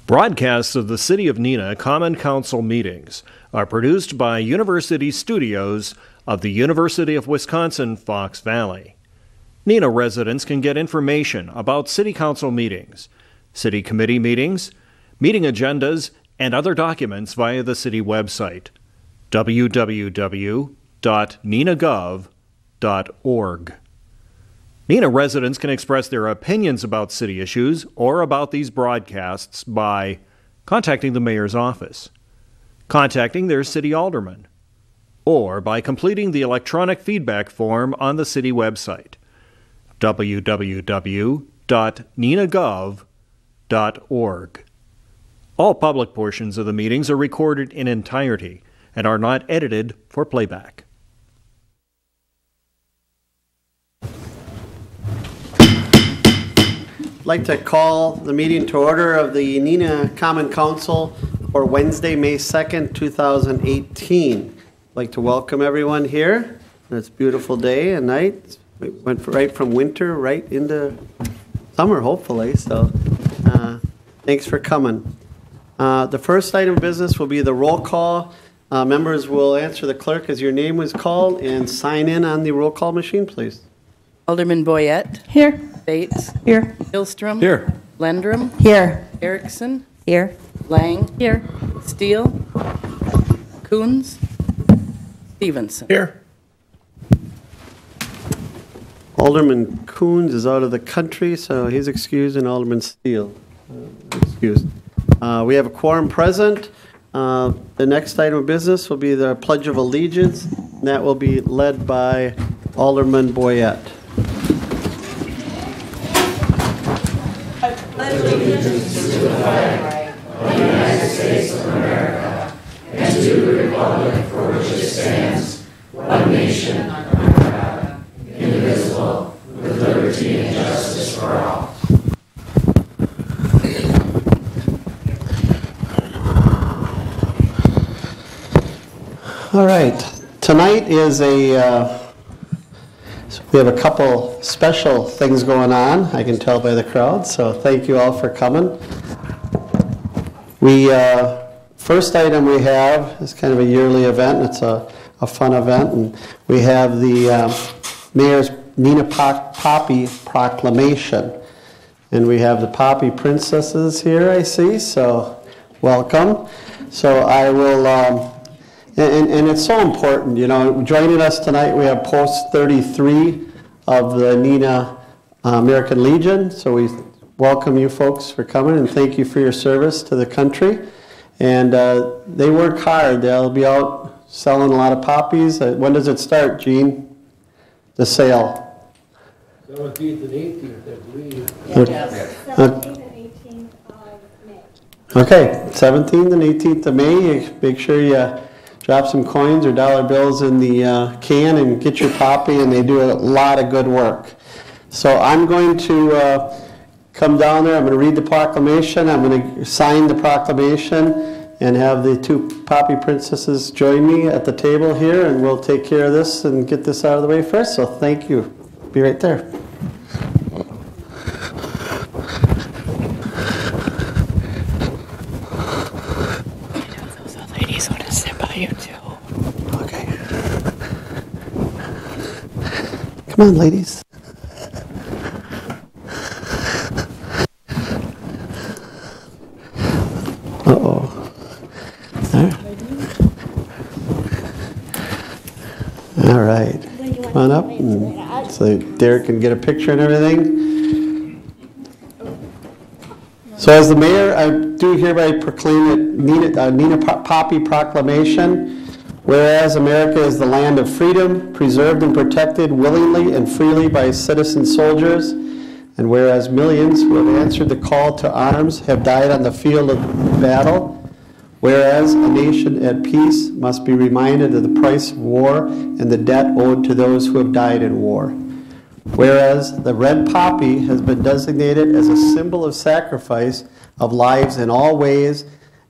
Broadcasts of the City of Neenah Common Council meetings are produced by University Studios of the University of Wisconsin-Fox Valley. Neenah residents can get information about City Council meetings, City Committee meetings, meeting agendas, and other documents via the City website, www.neenahgov.org. Neenah residents can express their opinions about city issues or about these broadcasts by contacting the mayor's office, contacting their city alderman, or by completing the electronic feedback form on the city website, www.neenahgov.org. All public portions of the meetings are recorded in entirety and are not edited for playback. I'd like to call the meeting to order of the Neenah Common Council for Wednesday, May 2nd, 2018. I'd like to welcome everyone here. It's a beautiful day and night. We went right from winter right into summer, hopefully. So thanks for coming. The first item of business will be the roll call. Members will answer the clerk as your name was called and sign in on the roll call machine, please. Alderman Boyette. Here. Bates. Here. Hillstrom. Here. Lendrum. Here. Erickson. Here. Lang. Here. Steele. Coons. Stevenson. Here. Alderman Coons is out of the country, so he's excused, and Alderman Steele excused. We have a quorum present. The next item of business will be the Pledge of Allegiance, and that will be led by Alderman Boyette. I pledge allegiance to the flag of the United States of America and to the republic for which it stands, one nation, under God, indivisible, with liberty and justice for all. All right. Tonight is we have a couple special things going on, I can tell by the crowd, so thank you all for coming. First item we have is kind of a yearly event. It's a fun event, and we have the Mayor's Neenah Poppy Proclamation. And we have the Poppy Princesses here, I see, so welcome. So I will... And it's so important, you know, joining us tonight we have post 33 of the Neenah American Legion. So we welcome you folks for coming and thank you for your service to the country. And they work hard. They'll be out selling a lot of poppies. When does it start, Gene? The sale? 17th and 18th, I believe. Yes. 17th and 18th of May. Okay, 17th and 18th of May. Make sure you drop some coins or dollar bills in the can and get your poppy, and they do a lot of good work. So I'm going to come down there. I'm going to read the proclamation. I'm going to sign the proclamation and have the two Poppy Princesses join me at the table here, and we'll take care of this and get this out of the way first. So thank you. Be right there. Okay. Come on, ladies. Uh-oh. All right. Come on up, and so Derek can get a picture and everything. So as the mayor, I do hereby proclaim it Neenah Poppy Proclamation. Whereas America is the land of freedom, preserved and protected willingly and freely by citizen soldiers, and whereas millions who have answered the call to arms have died on the field of battle, whereas a nation at peace must be reminded of the price of war and the debt owed to those who have died in war. Whereas the red poppy has been designated as a symbol of sacrifice of lives in all ways,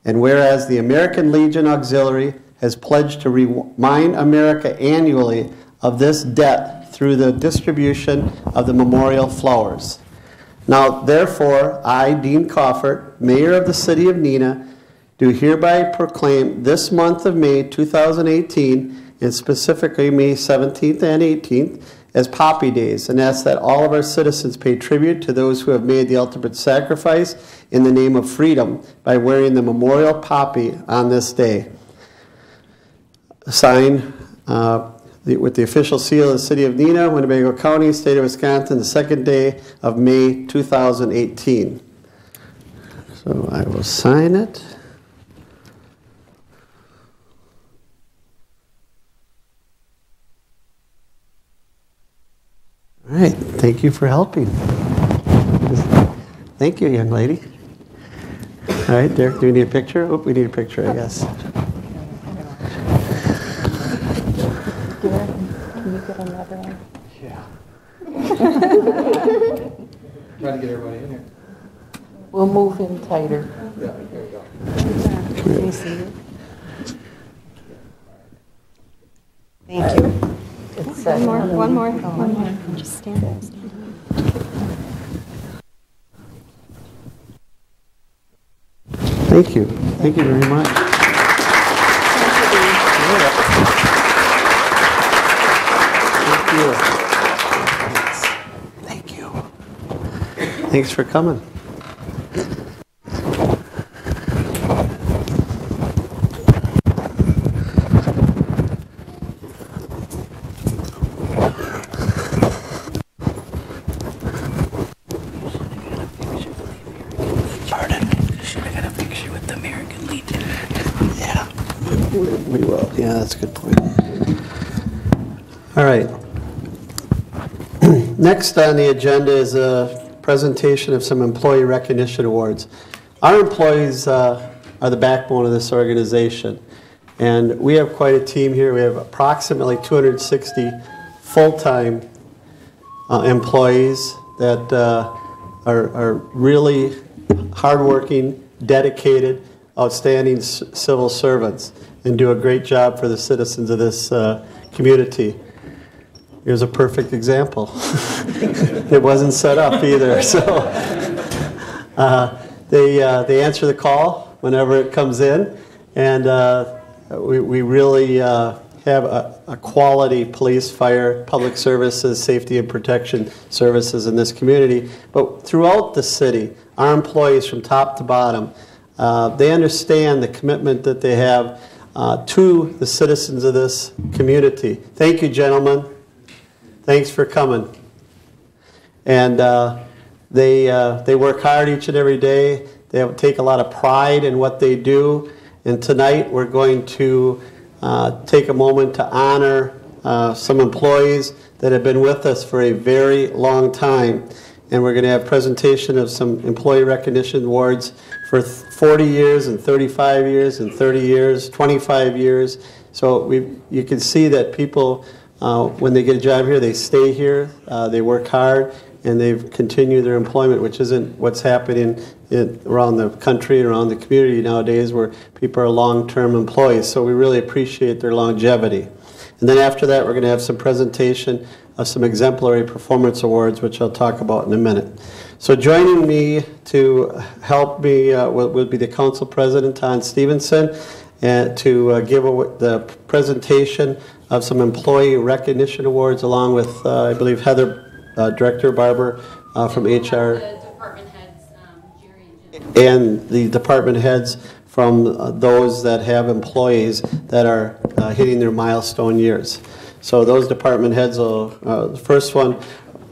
and whereas the American Legion Auxiliary has pledged to remind America annually of this debt through the distribution of the memorial flowers. Now, therefore, I, Dean Coffert, Mayor of the City of Neenah, do hereby proclaim this month of May 2018, and specifically May 17th and 18th, as Poppy Days, and ask that all of our citizens pay tribute to those who have made the ultimate sacrifice in the name of freedom by wearing the memorial poppy on this day. Signed with the official seal of the City of Neenah, Winnebago County, State of Wisconsin, the 2nd day of May 2018. So I will sign it. All right, thank you for helping. Thank you, young lady. All right, Derek, do we need a picture? Oh, we need a picture, I guess. Can you get another one? Yeah. Try to get everybody in here. We'll move in tighter. Yeah, there you go. Can you see it? Thank you. It's One more. Just stand up. Thank you. Thank you very much. Thank you. Thanks for coming. We will. Yeah, that's a good point. All right. Next on the agenda is a presentation of some employee recognition awards. Our employees are the backbone of this organization, and we have quite a team here. We have approximately 260 full-time employees that are really hardworking, dedicated, outstanding civil servants, and do a great job for the citizens of this community. Here's a perfect example. It wasn't set up either, so they answer the call whenever it comes in, and we really have a quality police, fire, public services, safety and protection services in this community. But throughout the city, our employees from top to bottom, they understand the commitment that they have to the citizens of this community. Thank you, gentlemen. Thanks for coming. And they work hard each and every day. They take a lot of pride in what they do. And tonight we're going to take a moment to honor some employees that have been with us for a very long time. And we're going to have a presentation of some employee recognition awards for 40 years and 35 years and 30 years, 25 years. So you can see that people, when they get a job here, they stay here, they work hard, and they've continued their employment, which isn't what's happening around the country, around the community nowadays, where people are long-term employees. So we really appreciate their longevity. And then after that, we're going to have some presentation of some exemplary performance awards, which I'll talk about in a minute. So joining me to help me will be the Council President, Tom Stevenson, and to give the presentation of some employee recognition awards, along with, I believe, Heather, Director Barber from HR. The department heads, Jerry and Jim. And the department heads from those that have employees that are hitting their milestone years. So those department heads will, the first one,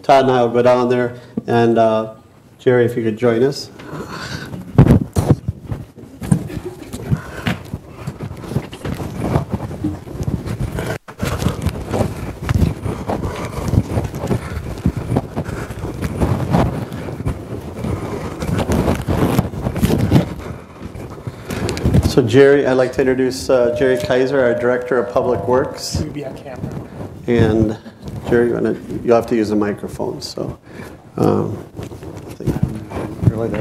Todd and I will go down there, and Jerry, if you could join us. So Jerry, I'd like to introduce Jerry Kaiser, our Director of Public Works. You'd be on camera. And Jerry, you'll have to use the microphone. So,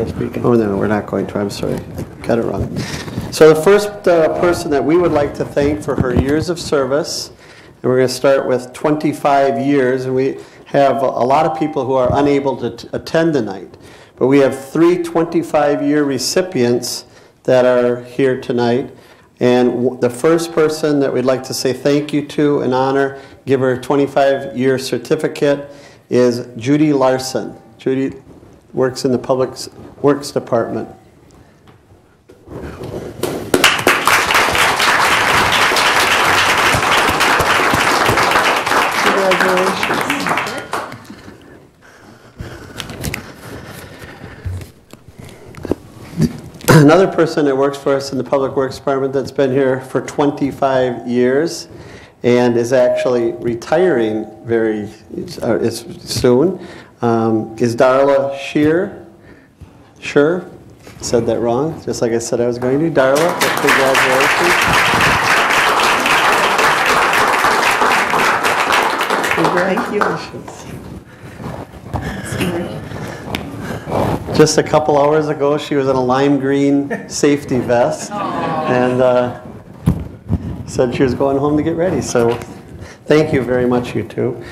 speaking. Oh no, we're not going to. I'm sorry, got it wrong. So the first person that we would like to thank for her years of service, and we're going to start with 25 years, and we have a lot of people who are unable to attend tonight. But we have 3 25-year recipients that are here tonight. And the first person that we'd like to say thank you to and honor, give her a 25-year certificate, is Judy Larson. Judy works in the Public Works Department. Congratulations. Another person that works for us in the Public Works Department that's been here for 25 years and is actually retiring very soon is Darla Shear. Sure, said that wrong, just like I said I was going to. Darla, congratulations. Congratulations. Just a couple hours ago, she was in a lime green safety vest and said she was going home to get ready. So thank you very much, you two.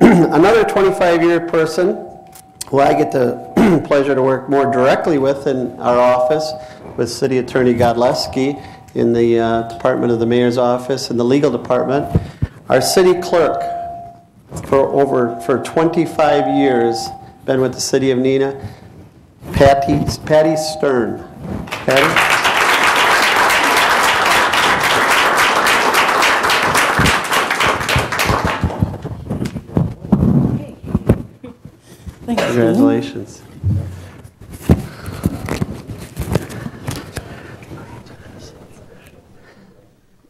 Another 25-year person who I get the pleasure to work more directly with in our office with City Attorney Godleski in the Department of the Mayor's Office and the Legal Department. Our city clerk for 25 years, been with the City of Neenah, Patty Stern. Patty? Thanks. Congratulations.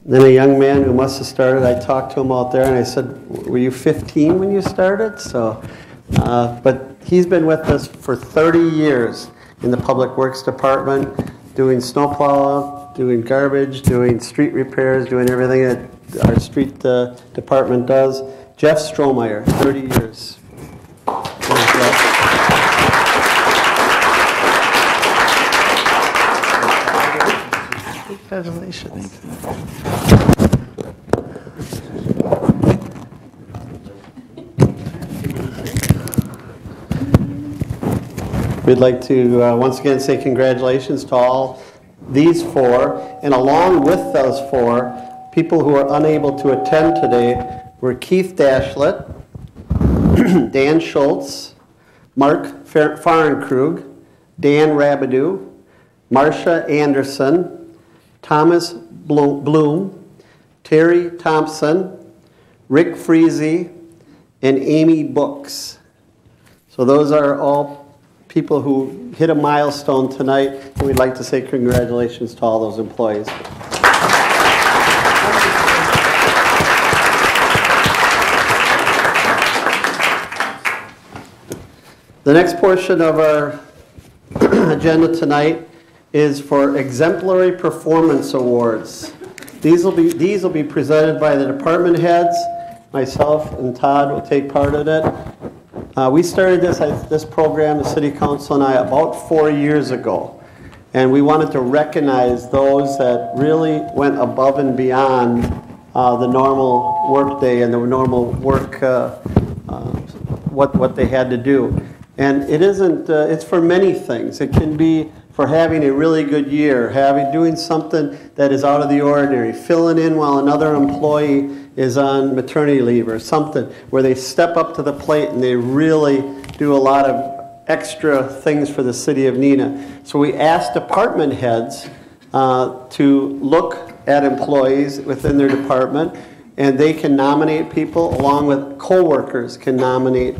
Then a young man who must have started, I talked to him out there and I said, were you 15 when you started? So, but he's been with us for 30 years in the Public Works Department, doing snowplow, doing garbage, doing street repairs, doing everything that our street department does. Jeff Strohmeyer, 30 years. Congratulations. We'd like to once again say congratulations to all these 4, and along with those 4, people who are unable to attend today were Keith Dashlet, Dan Schultz, Mark Fahrenkrug, Dan Rabideau, Marcia Anderson, Thomas Bloom, Terry Thompson, Rick Freese, and Amy Books. So those are all people who hit a milestone tonight, and we'd like to say congratulations to all those employees. The next portion of our agenda tonight is for Exemplary Performance Awards. These will be presented by the department heads. Myself and Todd will take part in it. We started this program, the City Council and I, about 4 years ago. And we wanted to recognize those that really went above and beyond the normal work day and the normal work, what they had to do. And it isn't, it's for many things. It can be for having a really good year, doing something that is out of the ordinary, filling in while another employee is on maternity leave or something, where they step up to the plate and they really do a lot of extra things for the City of Neenah. So we asked department heads to look at employees within their department, and they can nominate people along with co-workers can nominate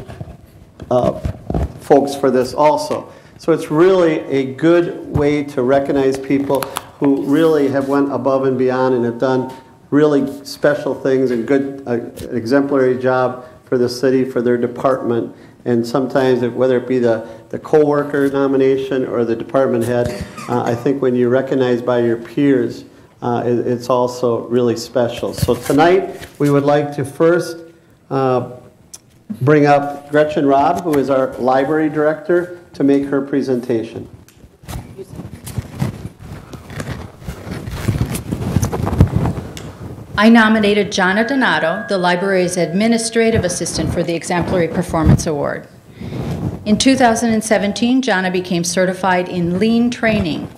folks for this also. So it's really a good way to recognize people who really have went above and beyond and have done really special things and good, exemplary job for the city, for their department. And sometimes, whether it be the co-worker nomination or the department head, I think when you're recognized by your peers, it's also really special. So tonight, we would like to first bring up Gretchen Robb, who is our library director, to make her presentation. I nominated Jonna Donato, the library's administrative assistant, for the Exemplary Performance Award. In 2017, Jonna became certified in lean training.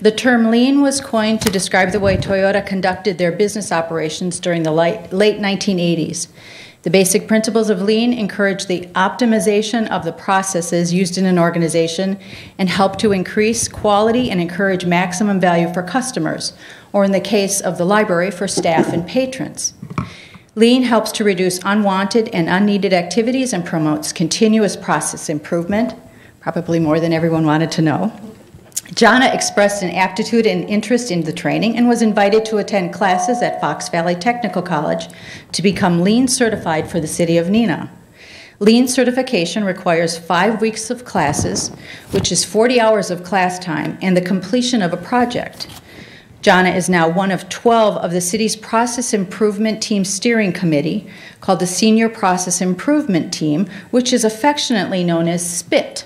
The term lean was coined to describe the way Toyota conducted their business operations during the late 1980s. The basic principles of lean encourage the optimization of the processes used in an organization and help to increase quality and encourage maximum value for customers, or in the case of the library, for staff and patrons. Lean helps to reduce unwanted and unneeded activities and promotes continuous process improvement, probably more than everyone wanted to know. Jonna expressed an aptitude and interest in the training and was invited to attend classes at Fox Valley Technical College to become Lean certified for the city of Neenah. Lean certification requires 5 weeks of classes, which is 40 hours of class time, and the completion of a project. Jonna is now one of 12 of the city's Process Improvement Team Steering Committee, called the Senior Process Improvement Team, which is affectionately known as SPIT.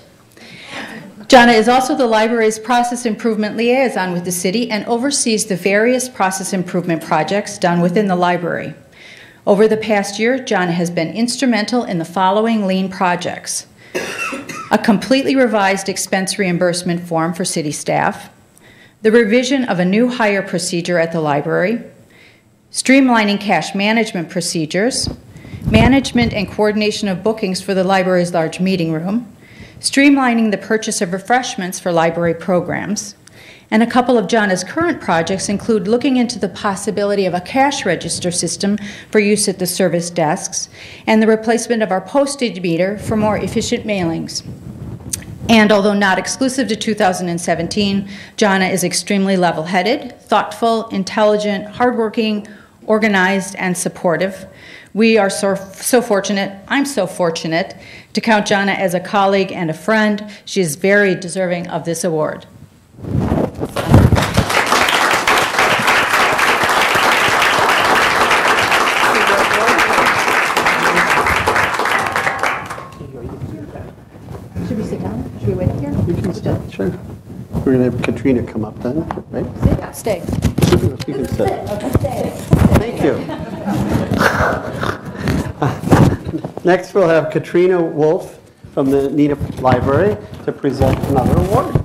Jonna is also the library's process improvement liaison with the city and oversees the various process improvement projects done within the library. Over the past year, Jonna has been instrumental in the following lean projects: a completely revised expense reimbursement form for city staff, the revision of a new hire procedure at the library, streamlining cash management procedures, management and coordination of bookings for the library's large meeting room, streamlining the purchase of refreshments for library programs, and a couple of Jonna's current projects include looking into the possibility of a cash register system for use at the service desks and the replacement of our postage meter for more efficient mailings. And although not exclusive to 2017, Jonna is extremely level-headed, thoughtful, intelligent, hardworking, organized, and supportive. We are so fortunate, I'm so fortunate, to count Jonna as a colleague and a friend. She is very deserving of this award. Should we sit down? Should we wait here? You can sit, sure. We're going to have Katrina come up then, right? Stay. You can sit. Thank you. Next, we'll have Katrina Wolf from the Neenah Library to present another award.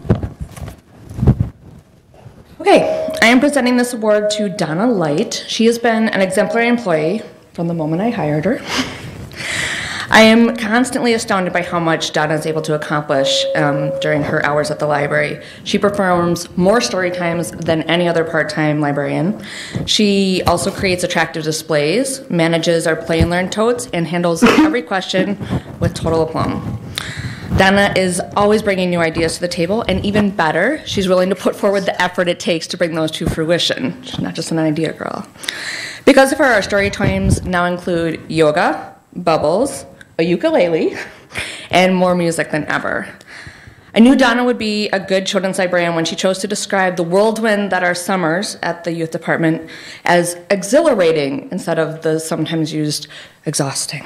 Okay, I am presenting this award to Donna Light. She has been an exemplary employee from the moment I hired her. I am constantly astounded by how much Donna is able to accomplish during her hours at the library. She performs more story times than any other part-time librarian. She also creates attractive displays, manages our play and learn totes, and handles every question with total aplomb. Donna is always bringing new ideas to the table, and even better, she's willing to put forward the effort it takes to bring those to fruition. She's not just an idea girl. Because of her, our story times now include yoga, bubbles, a ukulele, and more music than ever. I knew Donna would be a good children's librarian when she chose to describe the whirlwind that are summers at the youth department as exhilarating instead of the sometimes used exhausting.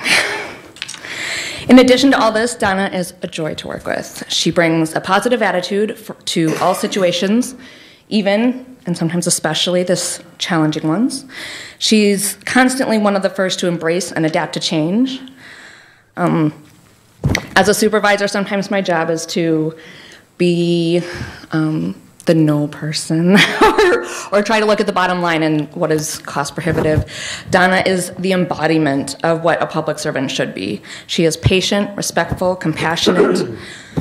In addition to all this, Donna is a joy to work with. She brings a positive attitude to all situations, even, and sometimes especially, this challenging ones. She's constantly one of the first to embrace and adapt to change. As a supervisor, sometimes my job is to be the no person or try to look at the bottom line and what is cost prohibitive. Donna is the embodiment of what a public servant should be. She is patient, respectful, compassionate,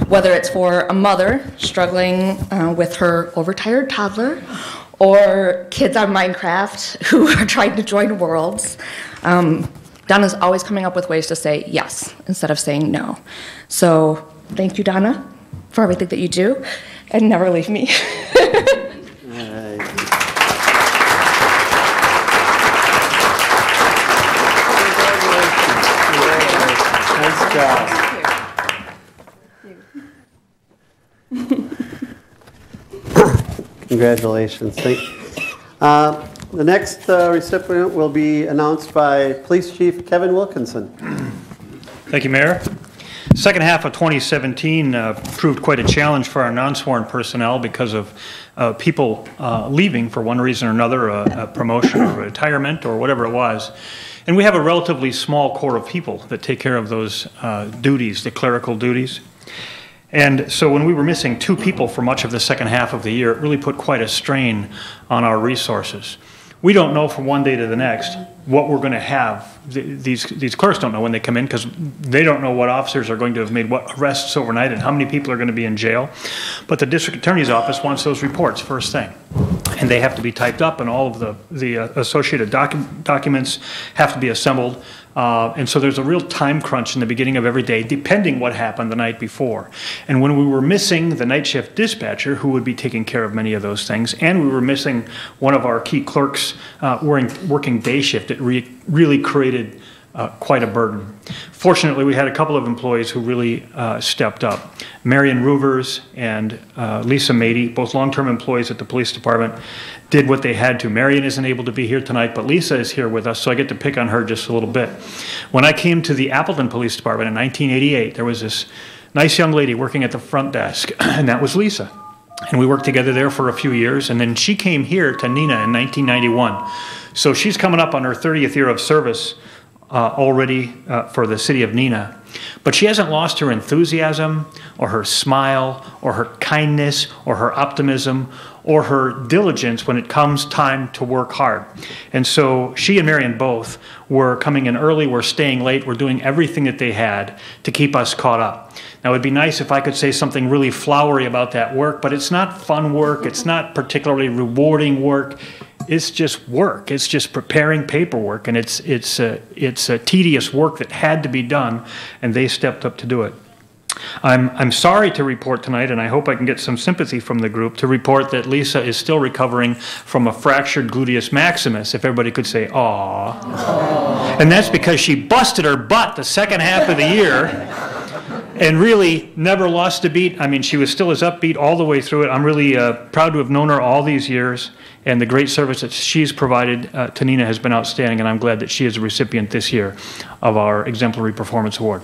whether it's for a mother struggling with her overtired toddler or kids on Minecraft who are trying to join worlds. Donna's always coming up with ways to say yes instead of saying no. So thank you, Donna, for everything that you do, and never leave me. Nice job. Congratulations. The next recipient will be announced by Police Chief Kevin Wilkinson. Thank you, Mayor. Second half of 2017 proved quite a challenge for our non-sworn personnel because of people leaving for one reason or another, a promotion or retirement or whatever it was. And we have a relatively small core of people that take care of those duties, the clerical duties. And so when we were missing 2 people for much of the second half of the year, it really put quite a strain on our resources. We don't know from one day to the next what we're going to have. These clerks don't know when they come in because they don't know what officers are going to have made what arrests overnight and how many people are going to be in jail. But the district attorney's office wants those reports first thing. And they have to be typed up and all of the associated documents have to be assembled. And so there's a real time crunch in the beginning of every day, depending what happened the night before. And when we were missing the night shift dispatcher, who would be taking care of many of those things, and we were missing one of our key clerks working day shift, it really created quite a burden. Fortunately, we had a couple of employees who really stepped up. Marion Roovers and Lisa Mady, both long-term employees at the police department, did what they had to. Marion isn't able to be here tonight, but Lisa is here with us, so I get to pick on her just a little bit. When I came to the Appleton Police Department in 1988, there was this nice young lady working at the front desk, and that was Lisa. And we worked together there for a few years, and then she came here to Neenah in 1991. So she's coming up on her 30th year of service already for the city of Neenah. But she hasn't lost her enthusiasm or her smile or her kindness or her optimism or her diligence when it comes time to work hard. And so she and Marion both were coming in early, were staying late, were doing everything that they had to keep us caught up. Now, it would be nice if I could say something really flowery about that work, but it's not fun work, it's not particularly rewarding work. It's just work. It's just preparing paperwork, and it's a tedious work that had to be done, and they stepped up to do it. I'm sorry to report tonight, and I hope I can get some sympathy from the group, to report that Lisa is still recovering from a fractured gluteus maximus, if everybody could say, "Aww." And that's because she busted her butt the second half of the year and really never lost a beat. I mean, she was still as upbeat all the way through it. I'm really proud to have known her all these years, and the great service that she's provided to Neenah has been outstanding, and I'm glad that she is a recipient this year of our Exemplary Performance Award.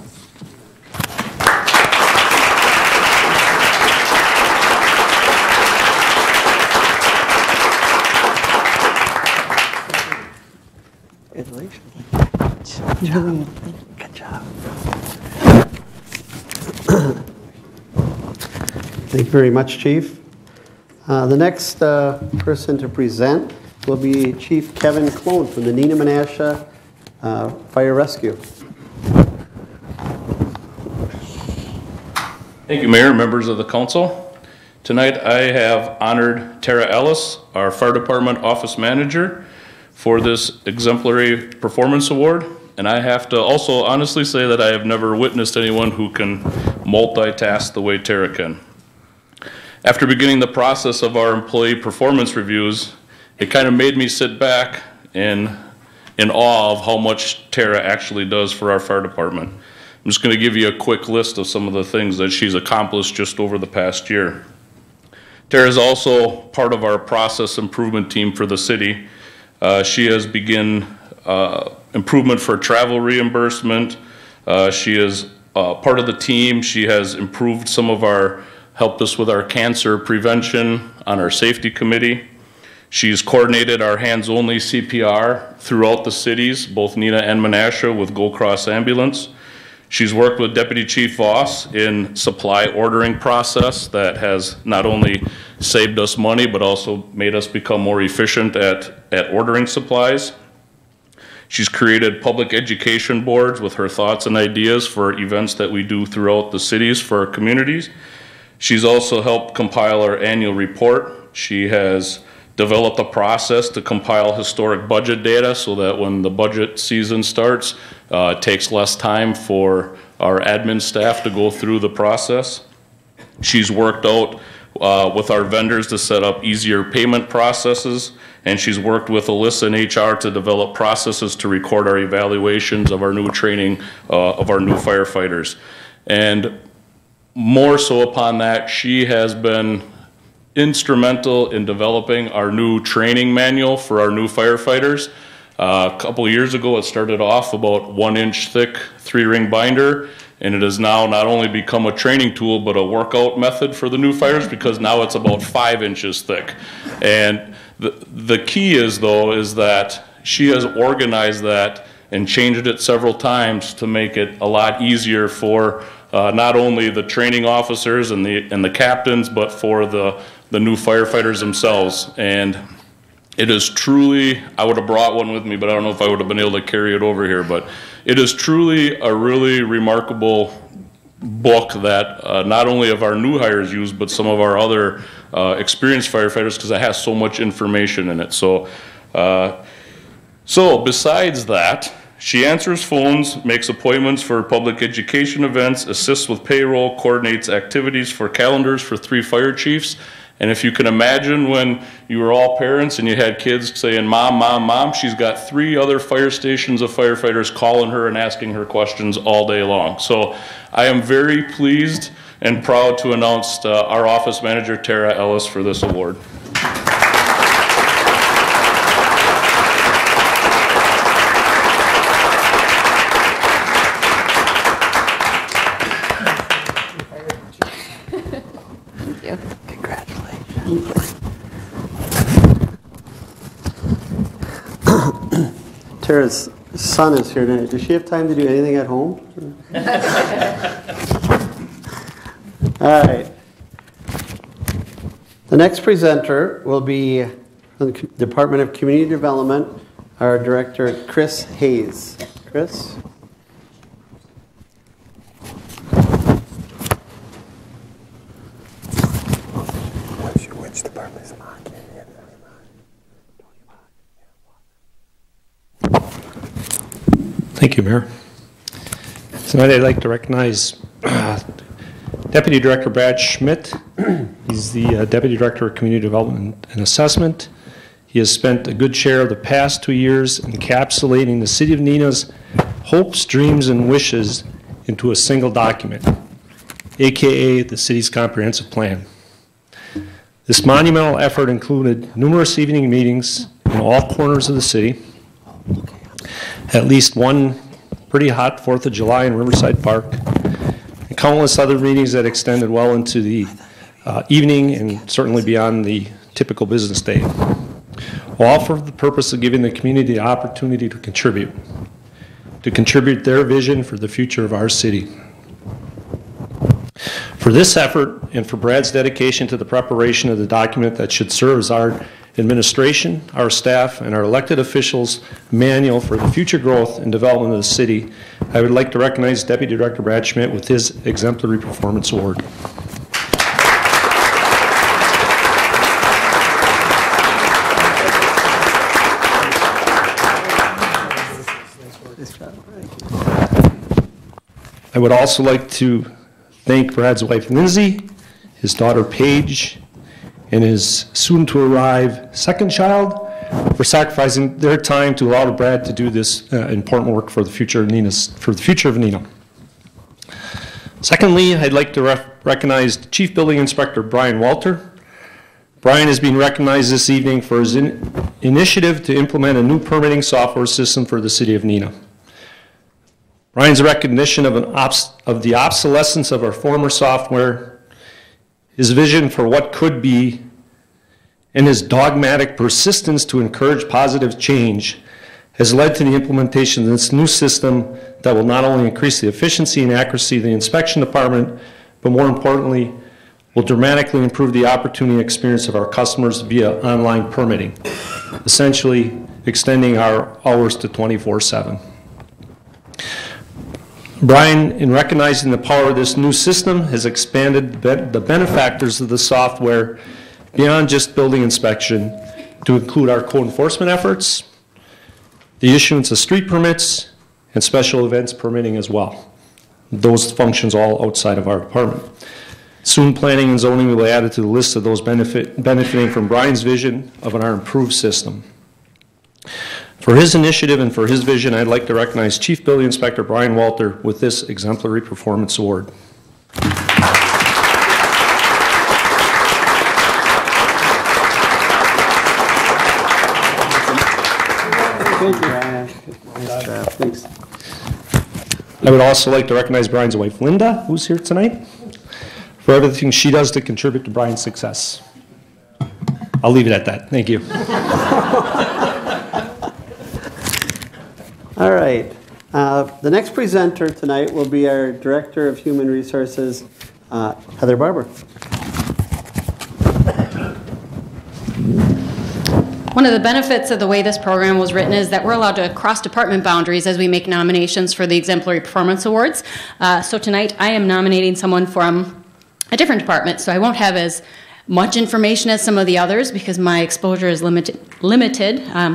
Congratulations. Good job. Thank you very much, Chief. The next person to present will be Chief Kevin Clone from the Neenah Menasha Fire Rescue. Thank you, Mayor, members of the council. Tonight I have honored Tara Ellis, our Fire Department Office Manager, for this Exemplary Performance Award. And I have to also honestly say that I have never witnessed anyone who can multitask the way Tara can. After beginning the process of our employee performance reviews, it kind of made me sit back in awe of how much Tara actually does for our fire department. I'm just going to give you a quick list of some of the things that she's accomplished just over the past year. Tara is also part of our process improvement team for the city. She has begun improvement for travel reimbursement. She is part of the team. She has improved some of helped us with our cancer prevention on our safety committee. She's coordinated our hands-only CPR throughout the cities, both Neenah and Menasha, with Gold Cross Ambulance. She's worked with Deputy Chief Voss in supply ordering process that has not only saved us money, but also made us become more efficient at ordering supplies. She's created public education boards with her thoughts and ideas for events that we do throughout the cities for our communities. She's also helped compile our annual report. She has developed a process to compile historic budget data so that when the budget season starts, it takes less time for our admin staff to go through the process. She's worked out with our vendors to set up easier payment processes, and she's worked with Alyssa and HR to develop processes to record our evaluations of our new training of our new firefighters. And more so upon that, she has been instrumental in developing our new training manual for our new firefighters. A couple years ago, it started off about 1 inch thick 3-ring binder, and it has now not only become a training tool, but a workout method for the new fighters, because now it's about 5 inches thick. And the key is, though, is that she has organized that and changed it several times to make it a lot easier for not only the training officers and the captains, but for the new firefighters themselves. And it is truly, I would have brought one with me, but I don't know if I would have been able to carry it over here, but it is truly a really remarkable book that not only of our new hires use, but some of our other experienced firefighters, because it has so much information in it. So besides that, she answers phones, makes appointments for public education events, assists with payroll, coordinates activities for calendars for 3 fire chiefs. And if you can imagine when you were all parents and you had kids saying, "Mom, Mom, Mom," she's got 3 other fire stations of firefighters calling her and asking her questions all day long. So I am very pleased and proud to announce our office manager, Tara Ellis, for this award. Tara's son is here tonight. Does she have time to do anything at home? All right. The next presenter will be from the Department of Community Development, our director, Chris Hayes. Chris? Which department is mine? Thank you, Mayor. Tonight I'd like to recognize Deputy Director Brad Schmidt. He's the Deputy Director of Community Development and Assessment. He has spent a good share of the past 2 years encapsulating the City of Neenah's hopes, dreams, and wishes into a single document, aka the city's comprehensive plan. This monumental effort included numerous evening meetings in all corners of the city, at least one pretty hot 4th of July in Riverside Park, and countless other meetings that extended well into the evening and certainly beyond the typical business day, all for the purpose of giving the community the opportunity to contribute their vision for the future of our city. For this effort and for Brad's dedication to the preparation of the document that should serve as our administration, our staff, and our elected officials' manual for the future growth and development of the city, I would like to recognize Deputy Director Brad Schmidt with his Exemplary Performance Award. I would also like to thank Brad's wife, Lindsay, his daughter, Paige, and his soon-to-arrive second child for sacrificing their time to allow Brad to do this important work for the future of Neenah. Secondly, I'd like to recognize Chief Building Inspector Brian Walter. Brian is being recognized this evening for his initiative to implement a new permitting software system for the City of Neenah. Brian's recognition of the obsolescence of our former software, his vision for what could be, and his dogmatic persistence to encourage positive change has led to the implementation of this new system that will not only increase the efficiency and accuracy of the inspection department, but more importantly, will dramatically improve the opportunity and experience of our customers via online permitting, essentially extending our hours to 24/7. Brian, in recognizing the power of this new system, has expanded the benefactors of the software beyond just building inspection to include our code enforcement efforts, the issuance of street permits, and special events permitting as well. Those functions all outside of our department. Soon, planning and zoning will be added to the list of those benefiting from Brian's vision of our improved system. For his initiative and for his vision, I'd like to recognize Chief Building Inspector Brian Walter with this Exemplary Performance Award. Thank you, Brian. Nice job. Thanks. I would also like to recognize Brian's wife, Linda, who's here tonight, for everything she does to contribute to Brian's success. I'll leave it at that. Thank you. All right. The next presenter tonight will be our Director of Human Resources, Heather Barber. One of the benefits of the way this program was written is that we're allowed to cross department boundaries as we make nominations for the Exemplary Performance Awards. So tonight I am nominating someone from a different department, so I won't have as much information as some of the others because my exposure is limited.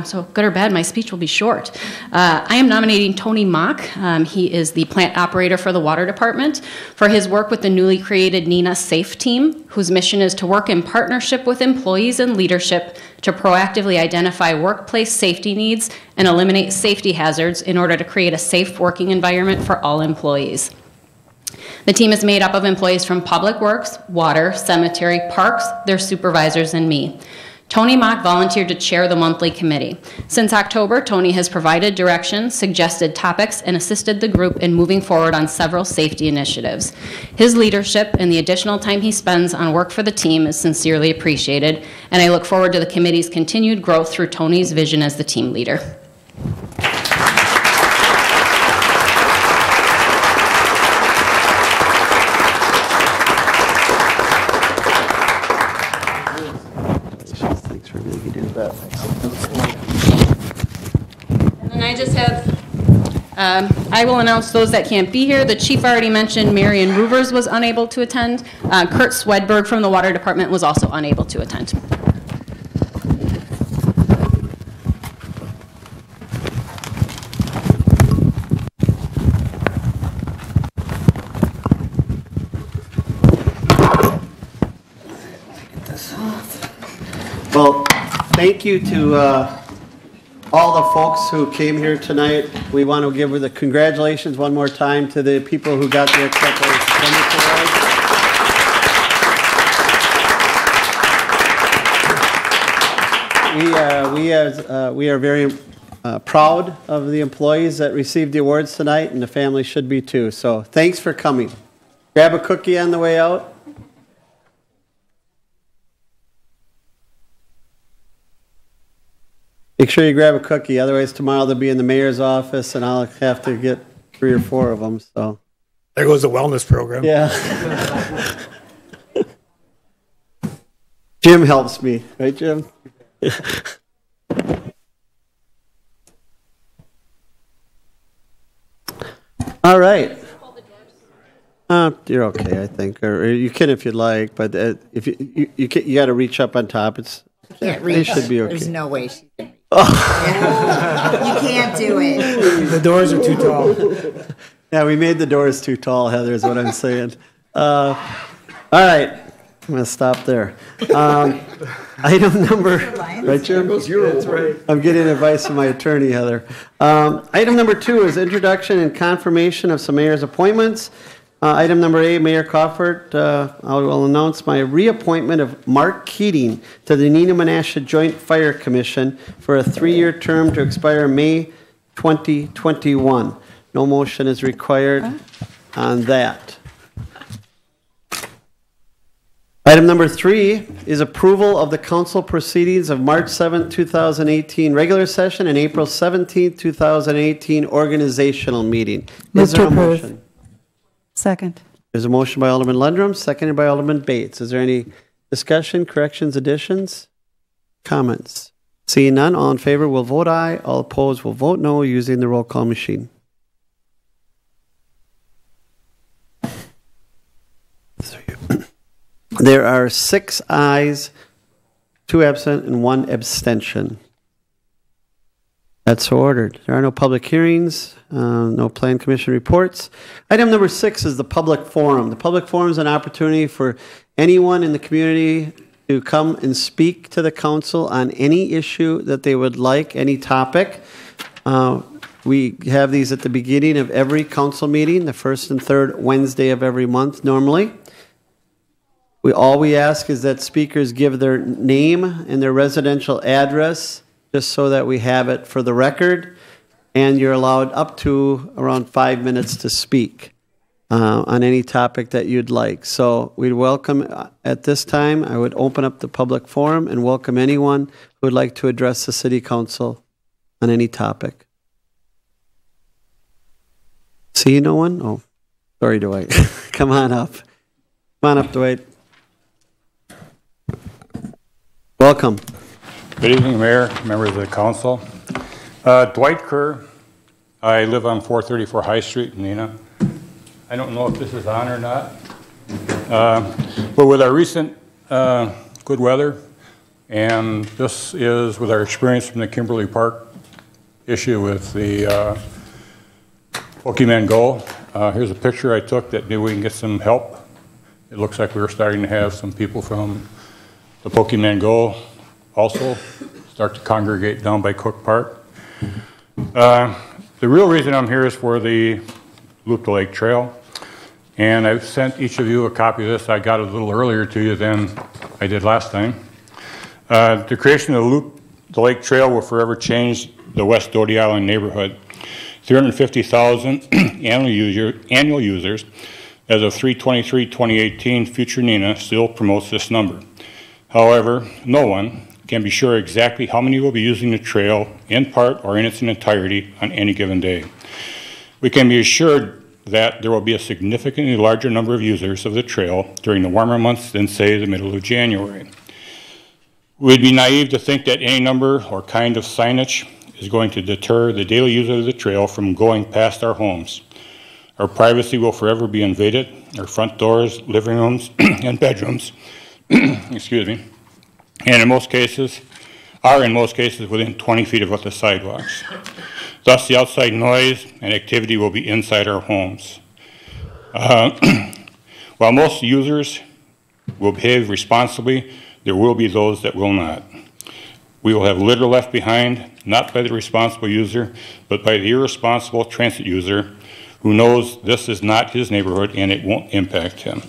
So good or bad, my speech will be short. I am nominating Tony Mock. He is the plant operator for the water department for his work with the newly created Neenah Safe Team, whose mission is to work in partnership with employees and leadership to proactively identify workplace safety needs and eliminate safety hazards in order to create a safe working environment for all employees. The team is made up of employees from Public Works, Water, Cemetery, Parks, their supervisors, and me. Tony Mock volunteered to chair the monthly committee. Since October, Tony has provided direction, suggested topics, and assisted the group in moving forward on several safety initiatives. His leadership and the additional time he spends on work for the team is sincerely appreciated, and I look forward to the committee's continued growth through Tony's vision as the team leader. And then I just have, I will announce those that can't be here. The chief already mentioned Marion Ruvers was unable to attend. Kurt Swedberg from the water department was also unable to attend. Well, thank you to all the folks who came here tonight. We want to give the congratulations one more time to the people who got their exemplary performance awards. We are very proud of the employees that received the awards tonight, and the family should be too. So thanks for coming. Grab a cookie on the way out. Make sure you grab a cookie, otherwise tomorrow they'll be in the mayor's office and I'll have to get 3 or 4 of them. So there goes the wellness program. Yeah. Jim helps me, right, Jim? All right. You're okay, I think, or you can if you'd like, but if you got to reach up on top. Can't reach. They should be okay. There's no way she can reach. You can't do it. The doors are too tall. Yeah, we made the doors too tall, Heather, is what I'm saying. All right, I'm going to stop there. Item number, right, Jim? That's right. I'm getting advice from my attorney, Heather. Item number 2 is introduction and confirmation of some mayor's appointments. Item number 8, Mayor Crawford, I will announce my reappointment of Mark Keating to the Neenah Menasha Joint Fire Commission for a 3-year term to expire May 2021. No motion is required on that. Item number 3 is approval of the council proceedings of March 7, 2018 regular session and April 17, 2018 organizational meeting. Is there a motion? Second. There's a motion by Alderman Lundrum, seconded by Alderman Bates. Is there any discussion, corrections, additions, comments? Seeing none, all in favor will vote aye. All opposed will vote no using the roll call machine. There are 6 ayes, 2 absent, and 1 abstention. That's so ordered. There are no public hearings, no plan commission reports. Item number 6 is the public forum. The public forum is an opportunity for anyone in the community to come and speak to the council on any issue that they would like, any topic. We have these at the beginning of every council meeting, the first and third Wednesday of every month normally. All we ask is that speakers give their name and their residential address just so that we have it for the record. and you're allowed up to around 5 minutes to speak on any topic that you'd like. So we'd welcome, at this time, I would open up the public forum and welcome anyone who would like to address the City Council on any topic. See no one? Oh, sorry, Dwight. Come on up. Come on up, Dwight. Welcome. Good evening, Mayor, members of the council. Dwight Kerr. I live on 434 High Street in Neenah. I don't know if this is on or not, but with our recent good weather, and this is with our experience from the Kimberly Park issue with the Pokemon Go. Here's a picture I took that maybe we can get some help. It looks like we're starting to have some people from the Pokemon Go also start to congregate down by Cook Park. The real reason I'm here is for the Loop to Lake Trail. And I've sent each of you a copy of this. I got it a little earlier to you than I did last time. The creation of the Loop to Lake Trail will forever change the West Doty Island neighborhood. 350,000 annual users as of 3/23/2018. Future Neenah still promotes this number. However, no one can be sure exactly how many will be using the trail in part or in its entirety on any given day. We can be assured that there will be a significantly larger number of users of the trail during the warmer months than, say, the middle of January. We'd be naive to think that any number or kind of signage is going to deter the daily user of the trail from going past our homes. Our privacy will forever be invaded. Our front doors, living rooms, and bedrooms, excuse me, and in most cases within 20 feet of the sidewalks. Thus, the outside noise and activity will be inside our homes. While most users will behave responsibly, there will be those that will not. We will have litter left behind, not by the responsible user, but by the irresponsible transit user who knows this is not his neighborhood and it won't impact him.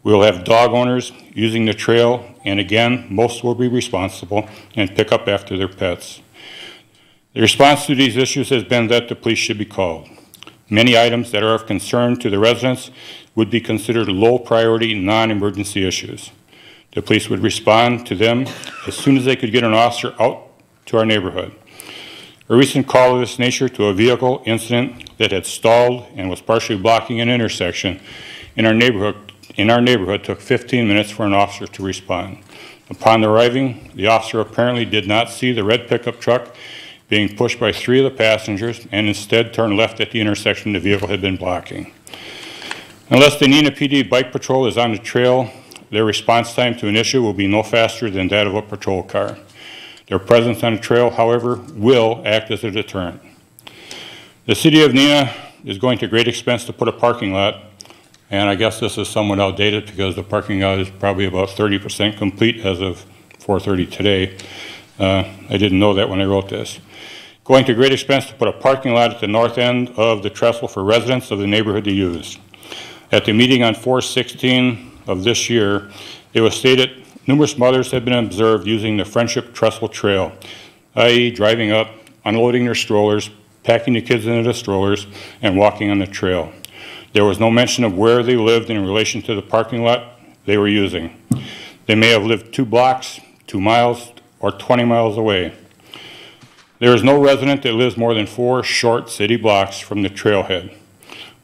We will have dog owners using the trail, and again, most will be responsible and pick up after their pets. The response to these issues has been that the police should be called. Many items that are of concern to the residents would be considered low priority, non-emergency issues. The police would respond to them as soon as they could get an officer out to our neighborhood. A recent call of this nature to a vehicle incident that had stalled and was partially blocking an intersection in our neighborhood took 15 minutes for an officer to respond. Upon arriving, the officer apparently did not see the red pickup truck being pushed by 3 of the passengers and instead turned left at the intersection the vehicle had been blocking. Unless the Neenah PD Bike Patrol is on the trail, their response time to an issue will be no faster than that of a patrol car. Their presence on the trail, however, will act as a deterrent. The City of Neenah is going to great expense to put a parking lot, and I guess this is somewhat outdated because the parking lot is probably about 30% complete as of 4:30 today. I didn't know that when I wrote this. Going to great expense to put a parking lot at the north end of the trestle for residents of the neighborhood to use. At the meeting on 4/16 of this year, it was stated numerous mothers have been observed using the Friendship Trestle Trail, i.e. driving up, unloading their strollers, packing the kids into the strollers, and walking on the trail. There was no mention of where they lived in relation to the parking lot they were using. They may have lived 2 blocks, 2 miles, or 20 miles away. There is no resident that lives more than 4 short city blocks from the trailhead.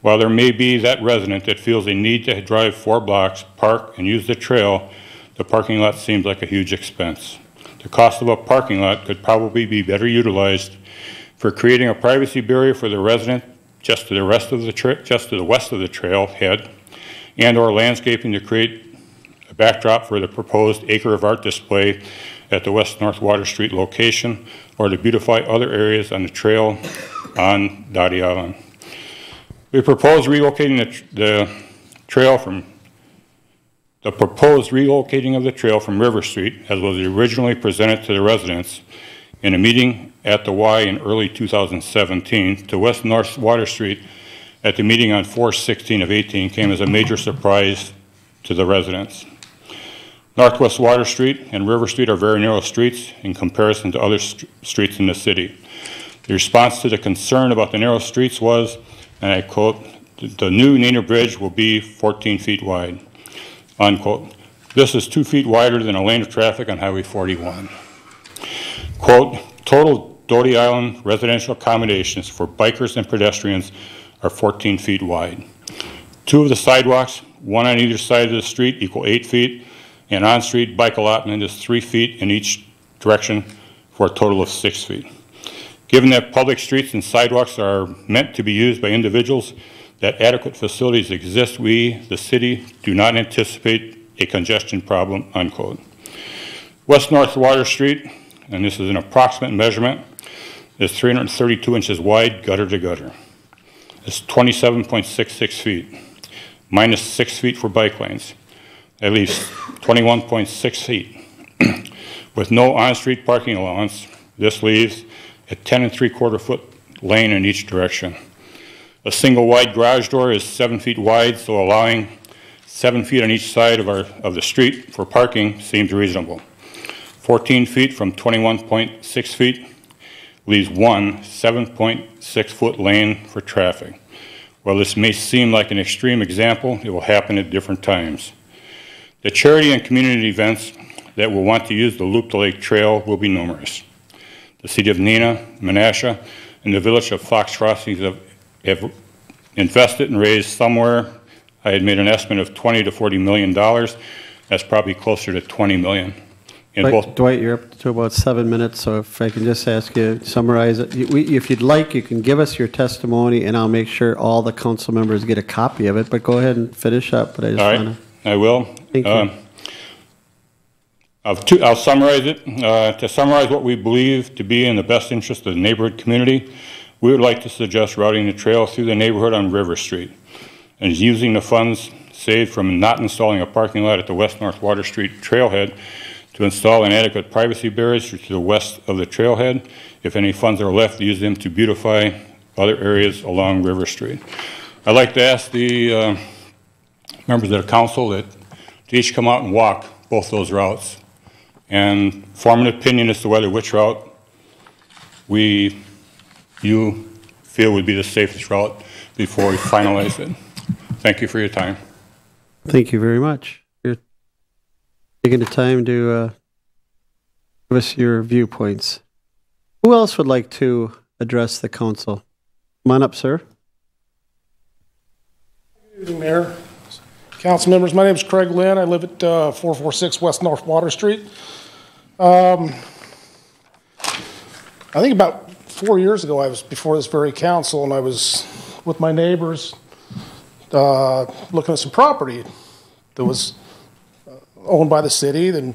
While there may be that resident that feels a need to drive 4 blocks, park, and use the trail, the parking lot seems like a huge expense. The cost of a parking lot could probably be better utilized for creating a privacy barrier for the resident just to the west of the trailhead, and/or landscaping to create a backdrop for the proposed acre of art display at the West North Water Street location, or to beautify other areas on the trail on Doty Island. We propose relocating the proposed relocating of the trail from River Street, as was originally presented to the residents in a meeting at the Y in early 2017, to West North Water Street at the meeting on 4/16 of 18 came as a major surprise to the residents. Northwest Water Street and River Street are very narrow streets in comparison to other streets in the city. The response to the concern about the narrow streets was, and I quote, "The new Neenah Bridge will be 14 feet wide," unquote. This is 2 feet wider than a lane of traffic on Highway 41. Quote, "Total Doty Island residential accommodations for bikers and pedestrians are 14 feet wide. 2 of the sidewalks, 1 on either side of the street, equal 8 feet, and on-street bike allotment is 3 feet in each direction for a total of 6 feet. Given that public streets and sidewalks are meant to be used by individuals, that adequate facilities exist, we, the city, do not anticipate a congestion problem," unquote. West North Water Street, and this is an approximate measurement, is 332 inches wide, gutter to gutter. It's 27.66 feet, minus 6 feet for bike lanes. That leaves 21.6 feet. With no on-street parking allowance, this leaves a 10 3/4 foot lane in each direction. A single wide garage door is 7 feet wide, so allowing 7 feet on each side of the street for parking seems reasonable. 14 feet from 21.6 feet leaves one 7.6 foot lane for traffic. While this may seem like an extreme example, it will happen at different times. The charity and community events that will want to use the Loop to Lake Trail will be numerous. The city of Neenah, Menasha, and the village of Fox Crossings have invested and raised somewhere, I had made an estimate of $20 to $40 million. That's probably closer to $20 million. Dwight, you're up to about 7 minutes, so if I can just ask you to summarize it. If you'd like, you can give us your testimony, and I'll make sure all the council members get a copy of it, but go ahead and finish up. But I just want to... I will. Thank you. I'll summarize it. To summarize what we believe to be in the best interest of the neighborhood community, we would like to suggest routing the trail through the neighborhood on River Street and using the funds saved from not installing a parking lot at the West North Water Street trailhead to install an adequate privacy barriers to the west of the trailhead. If any funds are left, use them to beautify other areas along River Street. I'd like to ask the members of the council to each come out and walk both those routes and form an opinion as to which route you feel would be the safest route before we finalize it. Thank you for your time. Thank you very much. You're taking the time to give us your viewpoints. Who else would like to address the council? Come on up, sir. Good evening, Mayor. Council members, my name is Craig Lynn. I live at 446 West North Water Street. I think about 4 years ago, I was before this very council, and I was with my neighbors looking at some property that was owned by the city. Then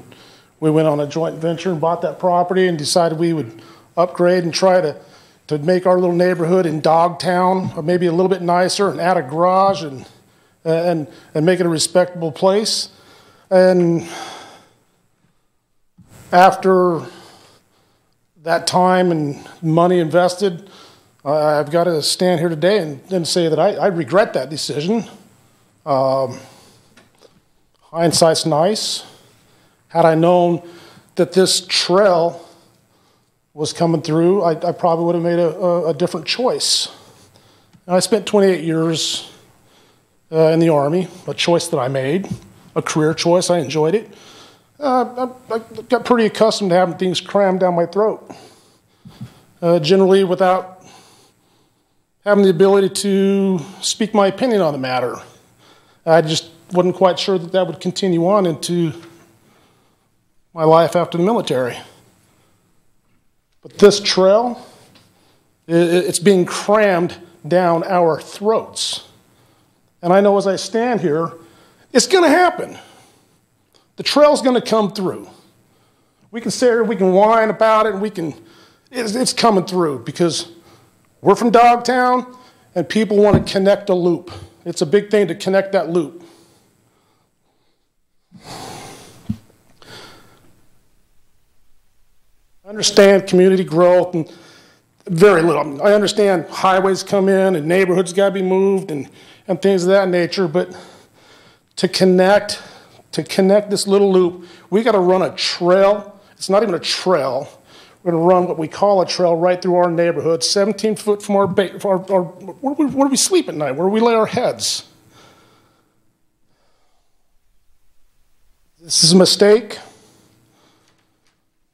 we went on a joint venture and bought that property and decided we would upgrade and try to make our little neighborhood in Dogtown maybe a little bit nicer and add a garage and make it a respectable place. And after that time and money invested, I've got to stand here today and say that I regret that decision. Hindsight's nice. Had I known that this trail was coming through, I probably would have made a different choice. And I spent 28 years in the Army, a choice that I made, a career choice. I enjoyed it. I got pretty accustomed to having things crammed down my throat, generally without having the ability to speak my opinion on the matter. I just wasn't quite sure that that would continue on into my life after the military. But this trail, it's being crammed down our throats. And I know as I stand here, it's going to happen. The trail's going to come through. We can sit here, we can whine about it, and it's coming through because we're from Dogtown and people want to connect a loop. It's a big thing to connect that loop. I understand community growth and very little. I understand highways come in and neighborhoods got to be moved and things of that nature, but to connect this little loop, we got to run a trail. It's not even a trail. we're going to run what we call a trail right through our neighborhood, 17 foot from our where we sleep at night, where we lay our heads. This is a mistake,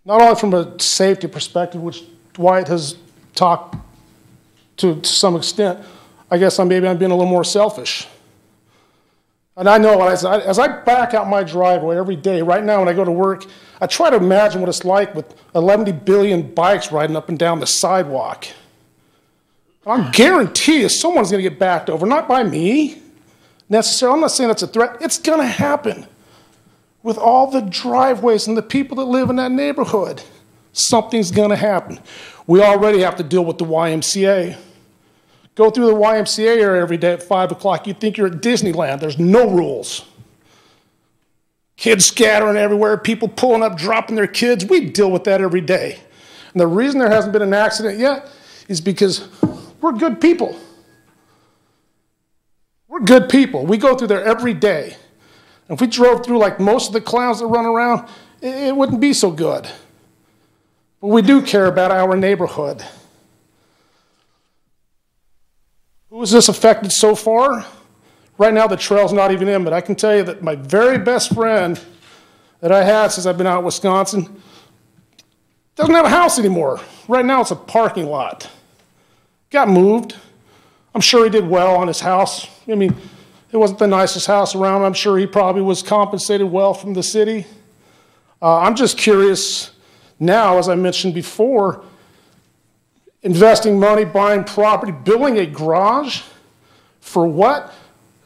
not only from a safety perspective, which Dwight has talked to some extent. I guess maybe I'm being a little more selfish. And I know as I back out my driveway every day, right now when I go to work, I try to imagine what it's like with 11 billion bikes riding up and down the sidewalk. I guarantee you someone's going to get backed over, not by me necessarily. I'm not saying that's a threat. It's going to happen with all the driveways and the people that live in that neighborhood. Something's going to happen. We already have to deal with the YMCA. Go through the YMCA area every day at 5 o'clock. You'd think you're at Disneyland. There's no rules. Kids scattering everywhere, people pulling up, dropping their kids. We deal with that every day. And the reason there hasn't been an accident yet is because we're good people. We're good people. We go through there every day. And if we drove through like most of the clowns that run around, it wouldn't be so good. But we do care about our neighborhood. Who has this affected so far? Right now, the trail's not even in, but I can tell you that my very best friend that I had since I've been out in Wisconsin doesn't have a house anymore. Right now, it's a parking lot. Got moved. I'm sure he did well on his house. I mean, it wasn't the nicest house around. I'm sure he probably was compensated well from the city. I'm just curious now, as I mentioned before, investing money, buying property, building a garage, for what?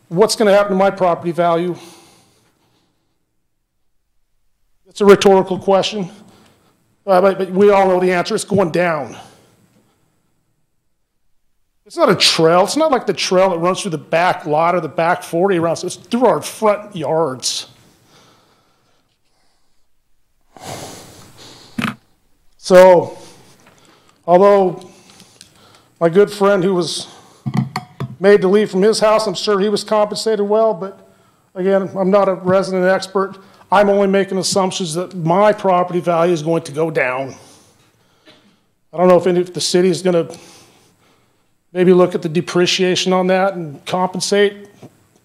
What's going to happen to my property value? It's a rhetorical question, but we all know the answer. It's going down. It's not a trail. It's not like the trail that runs through the back lot or the back 40 around. It's through our front yards. So, although my good friend who was made to leave from his house, I'm sure he was compensated well, but again, I'm not a resident expert. I'm only making assumptions that my property value is going to go down. I don't know if the city is going to maybe look at the depreciation on that and compensate.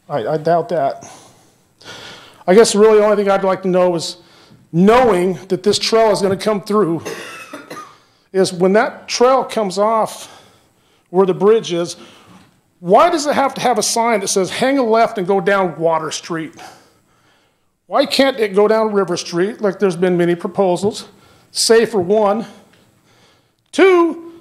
I doubt that. I guess really the only thing I'd like to know is, knowing that this trail is going to come through, is when that trail comes off where the bridge is, why does it have to have a sign that says hang a left and go down Water Street? Why can't it go down River Street, like there's been many proposals? Say, for one. Two,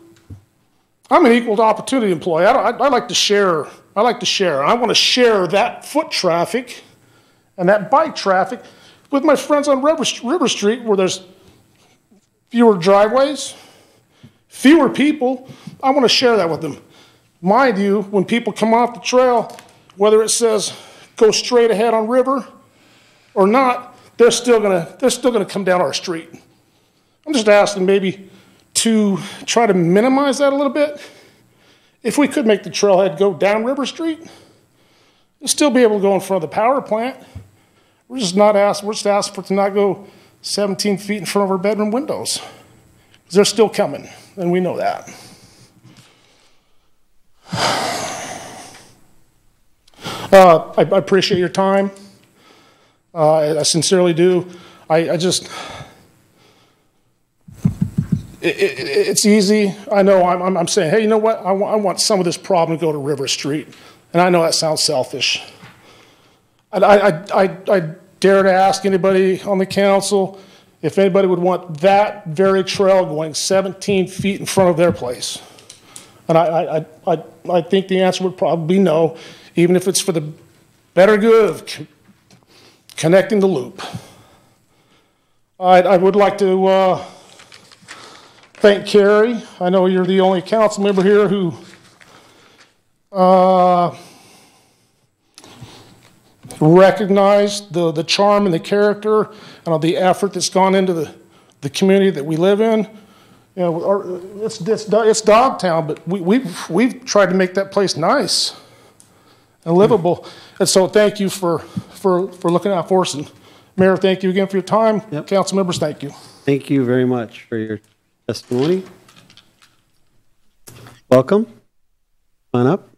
I'm an equal opportunity employee. I like to share. I like to share. I want to share that foot traffic and that bike traffic with my friends on River Street, where there's fewer driveways, fewer people. I want to share that with them. Mind you, when people come off the trail, whether it says go straight ahead on River or not, they're still gonna come down our street. I'm just asking maybe to try to minimize that a little bit. If we could make the trailhead go down River Street, we'll still be able to go in front of the power plant. We're just asking for it to not go 17 feet in front of our bedroom windows. Because they're still coming, and we know that. I appreciate your time. I sincerely do. It's easy. I know I'm saying, hey, you know what? I want some of this problem to go to River Street. And I know that sounds selfish. I dare to ask anybody on the council if anybody would want that very trail going 17 feet in front of their place. And I think the answer would probably be no, even if it's for the better good of connecting the loop. I would like to thank Carrie. I know you're the only council member here who recognized the charm and the character and the effort that's gone into the community that we live in. You know, it's Dogtown, but we've tried to make that place nice and livable. And so thank you for looking out for us. And Mayor, thank you again for your time. Yep. Council members, thank you. Thank you very much for your testimony. Welcome. Come on up.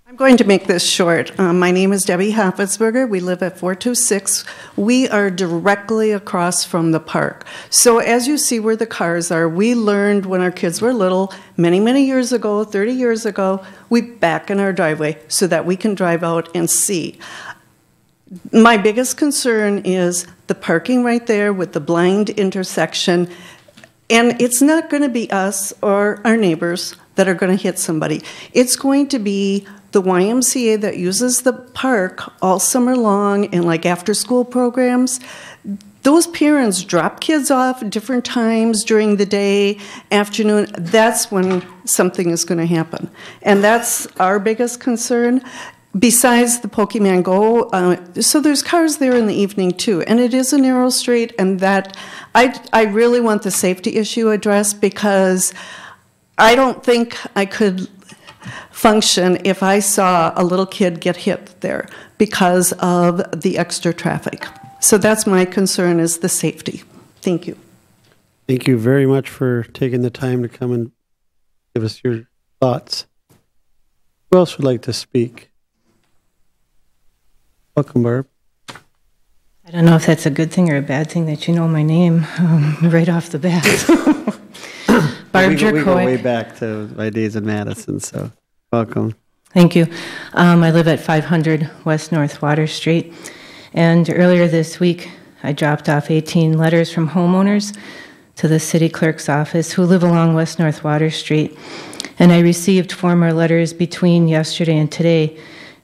I'm going to make this short. My name is Debbie Hoffetsberger. We live at 426. We are directly across from the park. So as you see where the cars are, we learned when our kids were little, many, many years ago, 30 years ago, we back in our driveway so that we can drive out and see. My biggest concern is the parking right there with the blind intersection. And it's not going to be us or our neighbors that are going to hit somebody. It's going to be the YMCA that uses the park all summer long and like after school programs. Those parents drop kids off at different times during the day, afternoon. That's when something is going to happen. And that's our biggest concern. Besides the Pokemon Go, so there's cars there in the evening too, and it is a narrow street, and that I really want the safety issue addressed because I don't think I could function if I saw a little kid get hit there because of the extra traffic. So that's my concern, is the safety. Thank you. Thank you very much for taking the time to come and give us your thoughts. Who else would like to speak? Welcome, Barb. I don't know if that's a good thing or a bad thing that you know my name right off the bat. Barb Jerkowic. We go way back to my days in Madison, so welcome. Thank you. I live at 500 West North Water Street, and earlier this week I dropped off 18 letters from homeowners to the city clerk's office who live along West North Water Street, and I received 4 more letters between yesterday and today,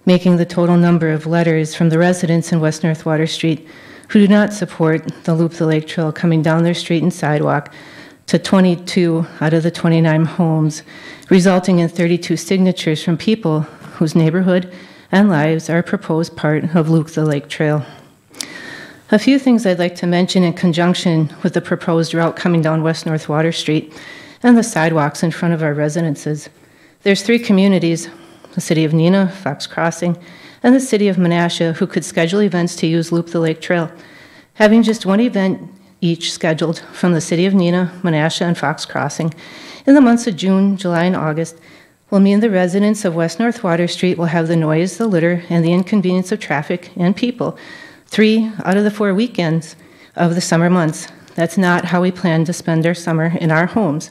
making the total number of letters from the residents in West North Water Street who do not support the Loop the Lake Trail coming down their street and sidewalk to 22 out of the 29 homes, resulting in 32 signatures from people whose neighborhood and lives are a proposed part of Loop the Lake Trail. A few things I'd like to mention in conjunction with the proposed route coming down West North Water Street and the sidewalks in front of our residences. There's 3 communities, the city of Neenah, Fox Crossing, and the city of Menasha, who could schedule events to use Loop the Lake Trail. Having just 1 event each scheduled from the city of Neenah, Menasha, and Fox Crossing in the months of June, July, and August will mean the residents of West North Water Street will have the noise, the litter, and the inconvenience of traffic and people 3 out of the 4 weekends of the summer months. That's not how we plan to spend our summer in our homes.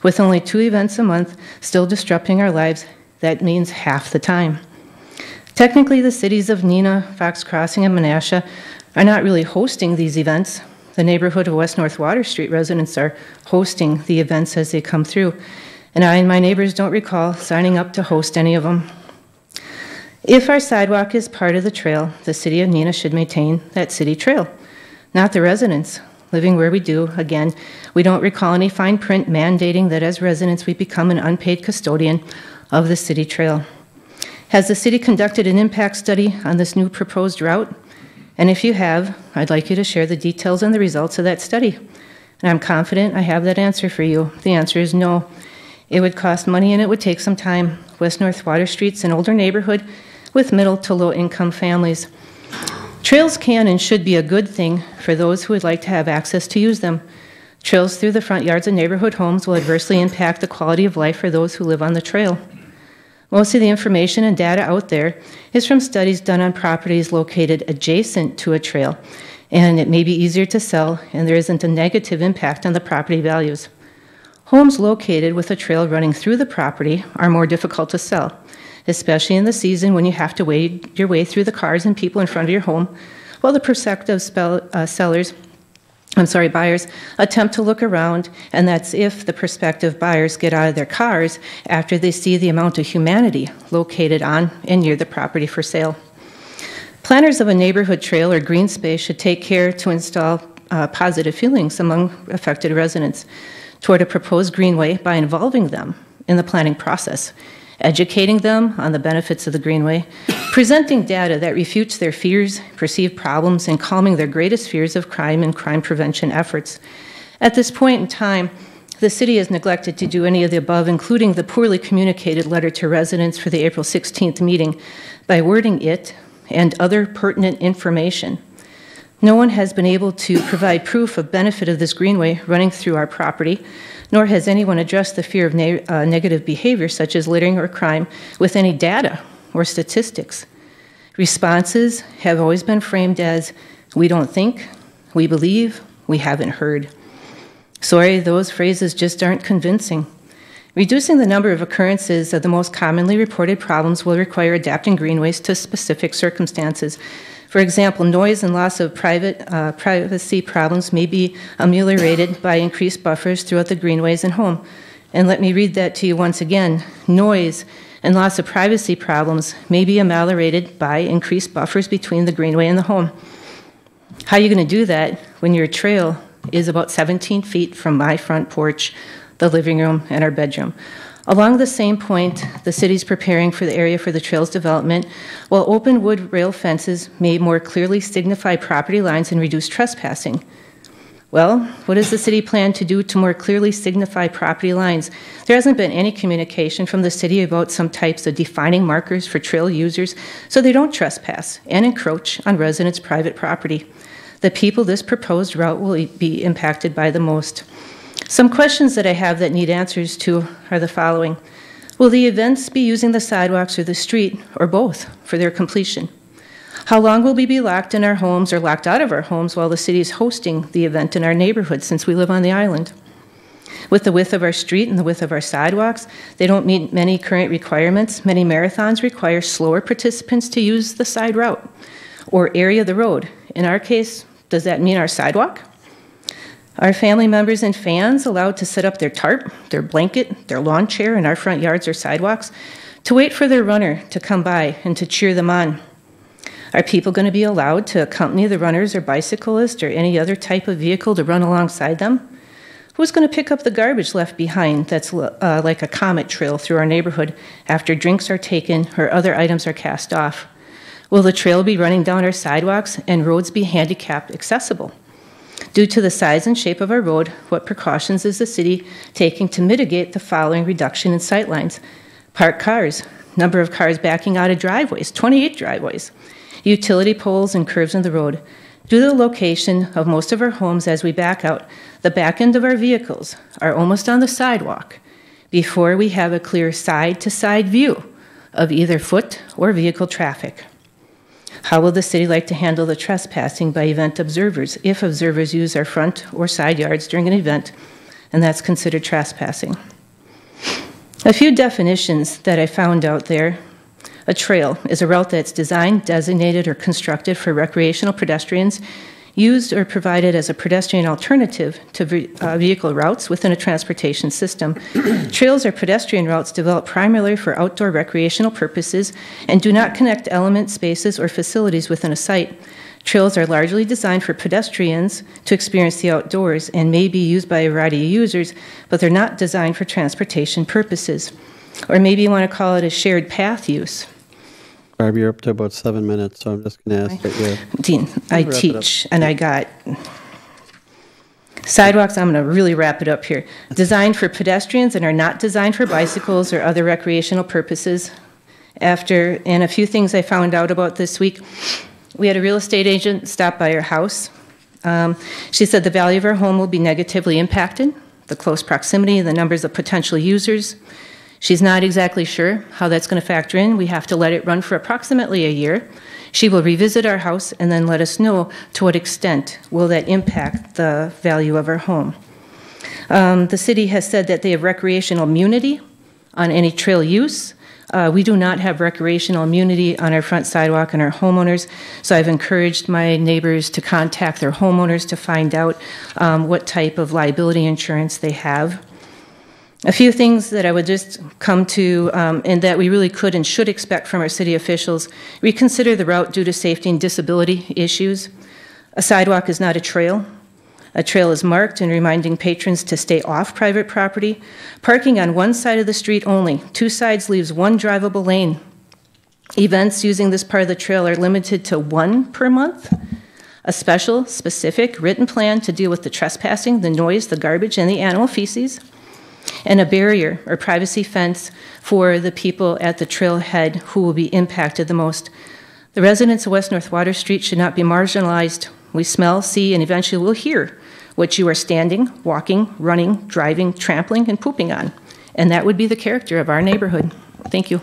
With only 2 events a month still disrupting our lives, that means half the time. Technically, the cities of Neenah, Fox Crossing, and Menasha are not really hosting these events. The neighborhood of West North Water Street residents are hosting the events as they come through, and I and my neighbors don't recall signing up to host any of them. If our sidewalk is part of the trail, the city of Neenah should maintain that city trail, not the residents. Living where we do, again, we don't recall any fine print mandating that as residents we become an unpaid custodian of the city trail. Has the city conducted an impact study on this new proposed route? And if you have, I'd like you to share the details and the results of that study. And I'm confident I have that answer for you. The answer is no. It would cost money and it would take some time. West North Water Street's an older neighborhood with middle to low income families. Trails can and should be a good thing for those who would like to have access to use them. Trails through the front yards of neighborhood homes will adversely impact the quality of life for those who live on the trail. Most of the information and data out there is from studies done on properties located adjacent to a trail, and it may be easier to sell, and there isn't a negative impact on the property values. Homes located with a trail running through the property are more difficult to sell, especially in the season when you have to wade your way through the cars and people in front of your home, while the prospective buyers attempt to look around, and that's if the prospective buyers get out of their cars after they see the amount of humanity located on and near the property for sale. Planners of a neighborhood trail or green space should take care to install positive feelings among affected residents toward a proposed greenway by involving them in the planning process, educating them on the benefits of the greenway, presenting data that refutes their fears, perceived problems, and calming their greatest fears of crime and crime prevention efforts. At this point in time, the city has neglected to do any of the above, including the poorly communicated letter to residents for the April 16th meeting, by wording it and other pertinent information No one has been able to provide proof of benefit of this greenway running through our property, nor has anyone addressed the fear of negative behavior such as littering or crime with any data or statistics. Responses have always been framed as, we don't think, we believe, we haven't heard. Sorry, those phrases just aren't convincing. Reducing the number of occurrences of the most commonly reported problems will require adapting greenways to specific circumstances. For example, noise and loss of privacy problems may be ameliorated by increased buffers throughout the greenways and home. And let me read that to you once again. Noise and loss of privacy problems may be ameliorated by increased buffers between the greenway and the home. How are you going to do that when your trail is about 17 feet from my front porch, the living room, and our bedroom? Along the same point, the city's preparing for the area for the trail's development, while open wood rail fences may more clearly signify property lines and reduce trespassing. Well, what does the city plan to do to more clearly signify property lines? There hasn't been any communication from the city about some types of defining markers for trail users so they don't trespass and encroach on residents' private property. The people this proposed route will be impacted by the most. Some questions that I have that need answers to are the following. Will the events be using the sidewalks or the street, or both, for their completion? How long will we be locked in our homes or locked out of our homes while the city is hosting the event in our neighborhood since we live on the island? With the width of our street and the width of our sidewalks, they don't meet many current requirements. Many marathons require slower participants to use the side route or area of the road. In our case, does that mean our sidewalk? Are family members and fans allowed to set up their tarp, their blanket, their lawn chair in our front yards or sidewalks to wait for their runner to come by and to cheer them on? Are people going to be allowed to accompany the runners or bicyclists or any other type of vehicle to run alongside them? Who's going to pick up the garbage left behind that's like a comet trail through our neighborhood after drinks are taken or other items are cast off? Will the trail be running down our sidewalks and roads be handicap accessible? Due to the size and shape of our road, what precautions is the city taking to mitigate the following reduction in sightlines? Parked cars, number of cars backing out of driveways, 28 driveways. Utility poles and curves in the road. Due to the location of most of our homes as we back out, the back end of our vehicles are almost on the sidewalk before we have a clear side-to-side view of either foot or vehicle traffic. How will the city like to handle the trespassing by event observers if observers use our front or side yards during an event, and that's considered trespassing? A few definitions that I found out there. A trail is a route that's designed, designated, or constructed for recreational pedestrians, used or provided as a pedestrian alternative to vehicle routes within a transportation system. Trails are pedestrian routes developed primarily for outdoor recreational purposes and do not connect elements, spaces, or facilities within a site. Trails are largely designed for pedestrians to experience the outdoors and may be used by a variety of users, but they're not designed for transportation purposes. Or maybe you want to call it a shared path use. Barb, you're up to about 7 minutes, so I'm just going to ask that you... Dean, I teach, and I got sidewalks. I'm going to really wrap it up here. Designed for pedestrians and are not designed for bicycles or other recreational purposes. And a few things I found out about this week. We had a real estate agent stop by our house. She said the value of our home will be negatively impacted, the close proximity, the numbers of potential users. She's not exactly sure how that's going to factor in. We have to let it run for approximately a year. She will revisit our house and then let us know to what extent will that impact the value of our home. The city has said that they have recreational immunity on any trail use. We do not have recreational immunity on our front sidewalk and our homeowners, so I've encouraged my neighbors to contact their homeowners to find out what type of liability insurance they have. A few things that I would just come to and that we really could and should expect from our city officials. Reconsider the route due to safety and disability issues. A sidewalk is not a trail. A trail is marked and reminding patrons to stay off private property. Parking on one side of the street only. 2 sides leaves 1 drivable lane. Events using this part of the trail are limited to 1 per month. A special, specific, written plan to deal with the trespassing, the noise, the garbage, and the animal feces. And a barrier or privacy fence for the people at the trailhead who will be impacted the most. The residents of West North Water Street should not be marginalized we smell, see, and eventually will hear what you are standing, walking, running, driving, trampling, and pooping on. And that would be the character of our neighborhood. Thank you.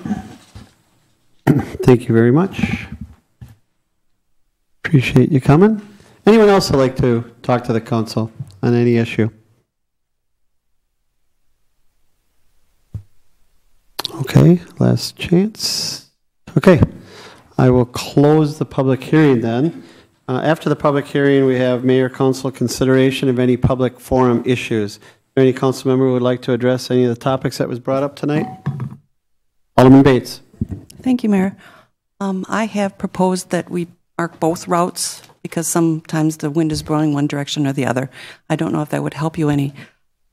Thank you very much. Appreciate you coming. Anyone else would like to talk to the council on any issue? Okay, last chance. Okay, I will close the public hearing then. After the public hearing, we have mayor council consideration of any public forum issues. Is there any council member who would like to address any of the topics that was brought up tonight? Alderman Bates. Thank you, Mayor. I have proposed that we mark both routes because sometimes the wind is blowing one direction or the other. I don't know if that would help you any.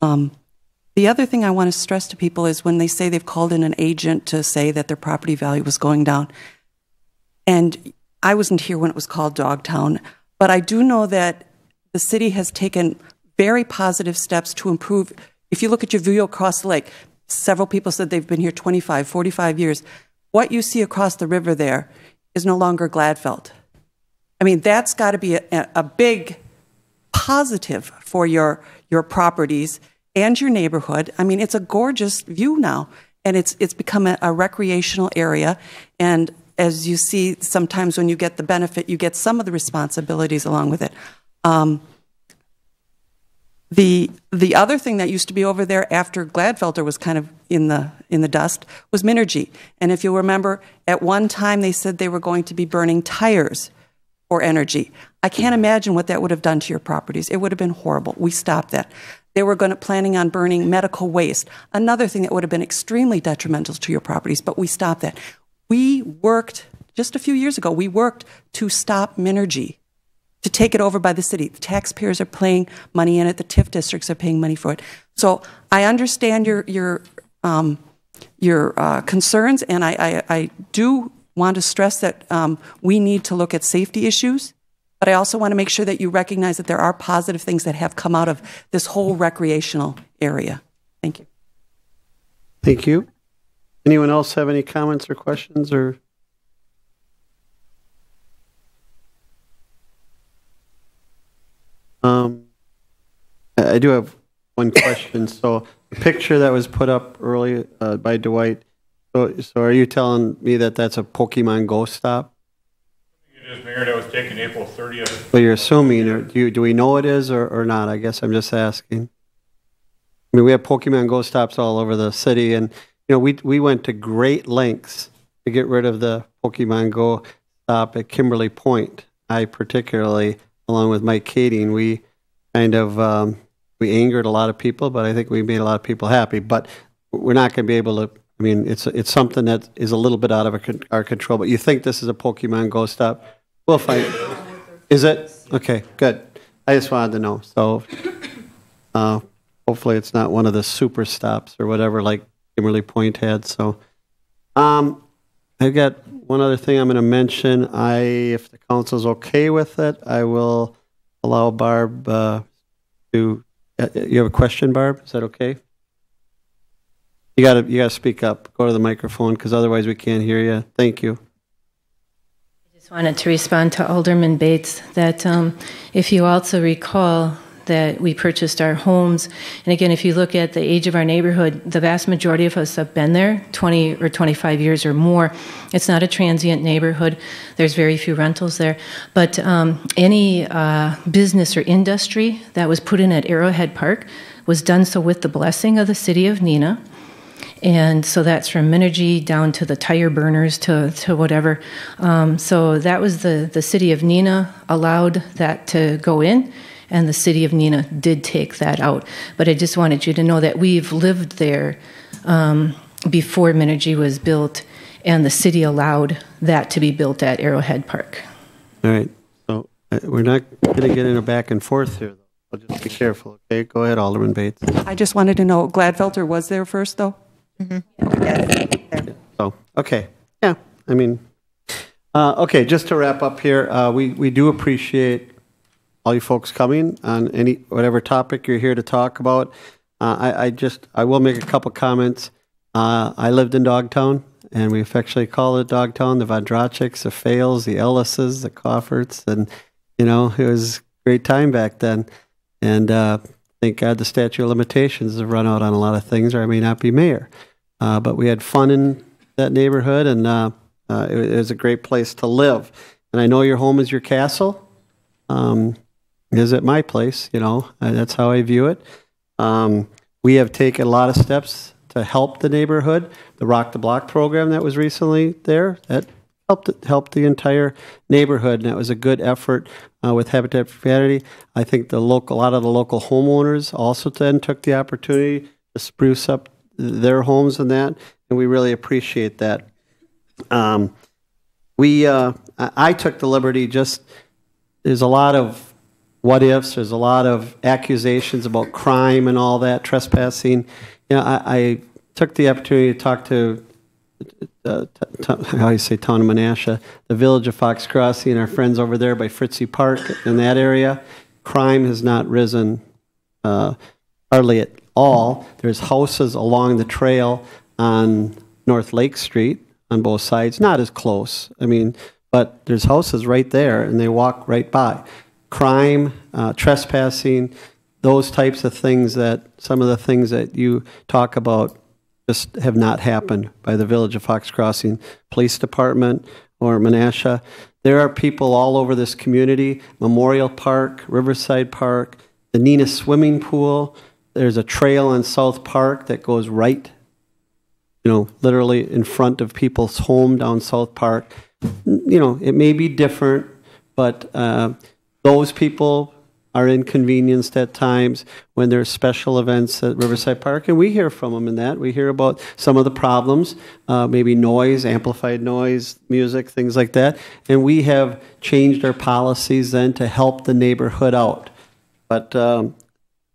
The other thing I want to stress to people is when they say they've called in an agent to say that their property value was going down, and I wasn't here when it was called Dogtown, but I do know that the city has taken very positive steps to improve. If you look at your view across the lake, several people said they've been here 25, 45 years. What you see across the river there is no longer Gladfeld. I mean, that's got to be a big positive for your properties and your neighborhood. I mean, it's a gorgeous view now, and it's become a recreational area. And as you see, sometimes when you get the benefit, you get some of the responsibilities along with it. The other thing that used to be over there after Gladfelter was kind of in the dust was Minergy. And if you'll remember, at one time they said they were going to be burning tires for energy. I can't imagine what that would have done to your properties. It would have been horrible. We stopped that. They were planning on burning medical waste, another thing that would have been extremely detrimental to your properties, but we stopped that. We worked, just a few years ago, we worked to stop Minergy, to take it over by the city. The taxpayers are paying money in it. The TIF districts are paying money for it. So I understand your concerns, and I do want to stress that we need to look at safety issues, but I also want to make sure that you recognize that there are positive things that have come out of this whole recreational area. Thank you. Thank you. Anyone else have any comments or questions or? I do have one question. So the picture that was put up early by Dwight, so are you telling me that that's a Pokemon Go stop? It is, Mayor. That was taken April 30th. Well, you're assuming, or do we know it is or not? I guess I'm just asking. I mean, we have Pokemon Go stops all over the city, and we went to great lengths to get rid of the Pokemon Go stop at Kimberly Point. I particularly, along with Mike Kading, we kind of we angered a lot of people, but I think we made a lot of people happy. But we're not going to be able to. I mean, it's something that is a little bit out of our control. But you think this is a Pokemon Go stop? We'll find. Is it? Okay, good. I just wanted to know. So hopefully it's not one of the super stops or whatever like Kimberly Point had. So I've got one other thing I'm going to mention. If the council's okay with it, I will allow Barb to. You have a question, Barb? Is that okay? You gotta speak up. Go to the microphone because otherwise we can't hear you. Thank you. I just wanted to respond to Alderman Bates that if you also recall that we purchased our homes, and again, if you look at the age of our neighborhood, the vast majority of us have been there 20 or 25 years or more. It's not a transient neighborhood. There's very few rentals there. But any business or industry that was put in at Arrowhead Park was done so with the blessing of the city of Neenah. And so that's from Minergy down to the tire burners to whatever. So that was the city of Neenah allowed that to go in, and the city of Neenah did take that out. But I just wanted you to know that we've lived there before Minergy was built, and the city allowed that to be built at Arrowhead Park. All right. So we're not going to get in a back and forth here, though. I'll just be careful, okay? Go ahead, Alderman Bates. I just wanted to know, Gladfelter was there first, though? Mm-hmm. Oh, okay. Yeah, I mean, okay, just to wrap up here, we do appreciate all you folks coming on whatever topic you're here to talk about. I will make a couple comments. I lived in Dogtown, and we affectionately call it Dogtown. The Vondrachiks, the Fales, the Ellises, the Cofforts, and You know, it was a great time back then. And thank God the statute of limitations have run out on a lot of things, or I may not be mayor. But we had fun in that neighborhood, and it was a great place to live. And I know your home is your castle. Is it my place? You know, that's how I view it. We have taken a lot of steps to help the neighborhood. The Rock the Block program that was recently there, that helped the entire neighborhood, and that was a good effort with Habitat for Humanity. I think a lot of the local homeowners also then took the opportunity to spruce up their homes and that, and we really appreciate that. I took the liberty, there's a lot of what ifs, there's a lot of accusations about crime and all that, trespassing. You know, I took the opportunity to talk to how you say town of Menasha, the village of Fox Crossing, our friends over there by Fritzie Park in that area. Crime has not risen hardly at all. There's houses along the trail on North Lake Street on both sides, not as close. I mean, but there's houses right there, and they walk right by. Crime, trespassing, those types of things some of the things that you talk about just have not happened by the village of Fox Crossing Police Department or Menasha. There are people all over this community, Memorial Park, Riverside Park, the Neenah swimming pool. There's a trail on South Park that goes right, you know, literally in front of people's home down South Park. You know, it may be different, but those people are inconvenienced at times when there's special events at Riverside Park, and we hear from them in that. We hear about some of the problems, maybe noise, amplified noise, music, things like that, and we have changed our policies then to help the neighborhood out. But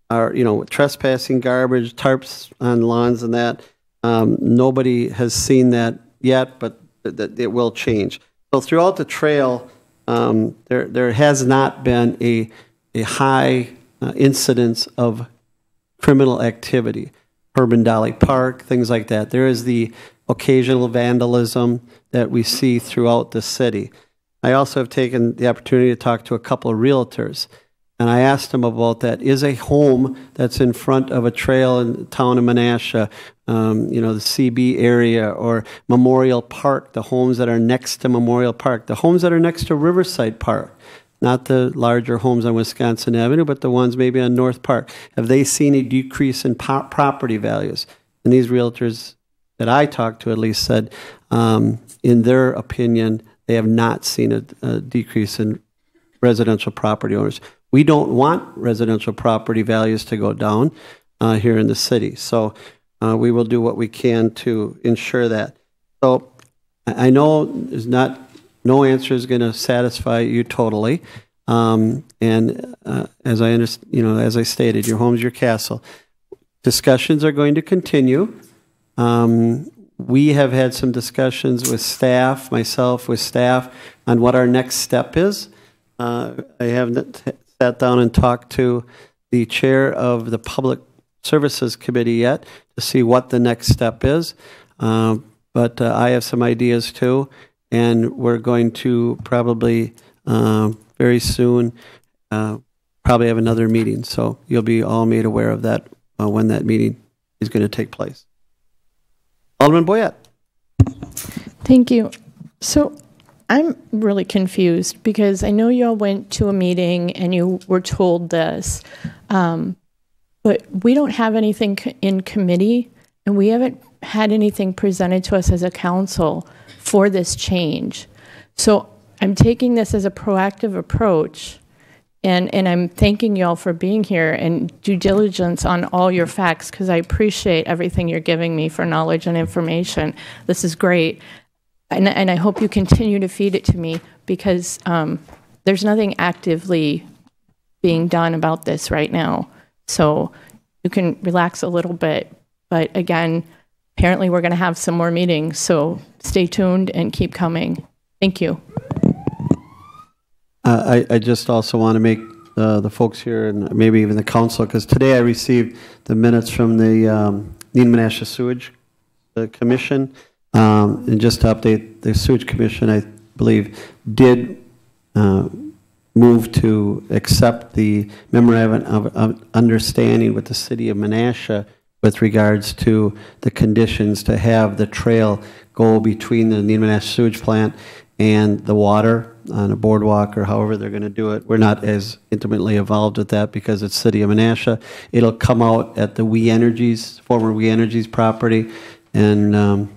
trespassing, garbage, tarps on lawns and that, nobody has seen that yet, but that it will change. So throughout the trail, there has not been a high incidence of criminal activity. Herman Dolly Park, things like that. There is the occasional vandalism that we see throughout the city. I also have taken the opportunity to talk to a couple of realtors, and I asked them about that. Is a home that's in front of a trail in the town of Menasha, the CB area, or Memorial Park, the homes that are next to Memorial Park, the homes that are next to Riverside Park, not the larger homes on Wisconsin Avenue, but the ones maybe on North Park. Have they seen a decrease in property values? And these realtors that I talked to at least said, in their opinion, they have not seen a decrease in residential property owners. We don't want residential property values to go down here in the city. So we will do what we can to ensure that. So I know there's no answer is going to satisfy you totally. As I stated, your home's your castle. Discussions are going to continue. We have had some discussions with staff, myself with staff, on what our next step is. I haven't sat down and talked to the chair of the Public Services Committee yet to see what the next step is. But I have some ideas too. And we're going to probably very soon probably have another meeting. So you'll be all made aware of that when that meeting is going to take place. Alderman Boyette. Thank you. So I'm really confused because I know you all went to a meeting and you were told this, but we don't have anything in committee, and we haven't had anything presented to us as a council for this change. So I'm taking this as a proactive approach, and I'm thanking y'all for being here and due diligence on all your facts, because I appreciate everything you're giving me for knowledge and information. This is great. And I hope you continue to feed it to me, because there's nothing actively being done about this right now. So you can relax a little bit. But again, apparently we're going to have some more meetings, so stay tuned and keep coming. Thank you. I just also want to make the folks here and maybe even the council, because today I received the minutes from the Neenah Menasha Sewage Commission. And just to update, the Sewage Commission, I believe, did move to accept the memorandum of understanding with the city of Menasha with regards to the conditions to have the trail go between the Neenah Menasha sewage plant and the water on a boardwalk or however they're going to do it. We're not as intimately involved with that because it's city of Menasha. It'll come out at the We Energies, former We Energies property, and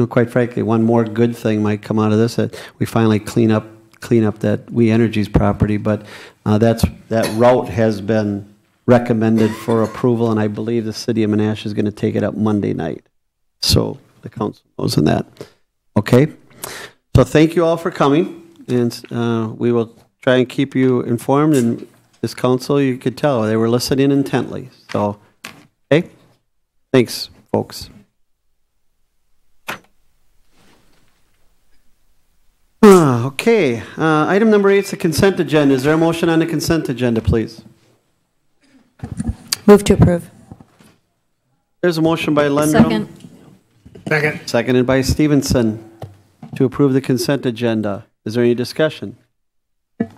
quite frankly, one more good thing might come out of this, that we finally clean up that We Energies property. But that route has been recommended for approval, and I believe the city of Menasha is going to take it up Monday night. So the council knows on that. Okay. So thank you all for coming, and we will try and keep you informed. And this council, you could tell they were listening intently. So, okay. Thanks, folks. Okay, item number 8 is the consent agenda. Is there a motion on the consent agenda, please? Move to approve. There's a motion by Lendrum. Second. Seconded by Stevenson to approve the consent agenda. Is there any discussion?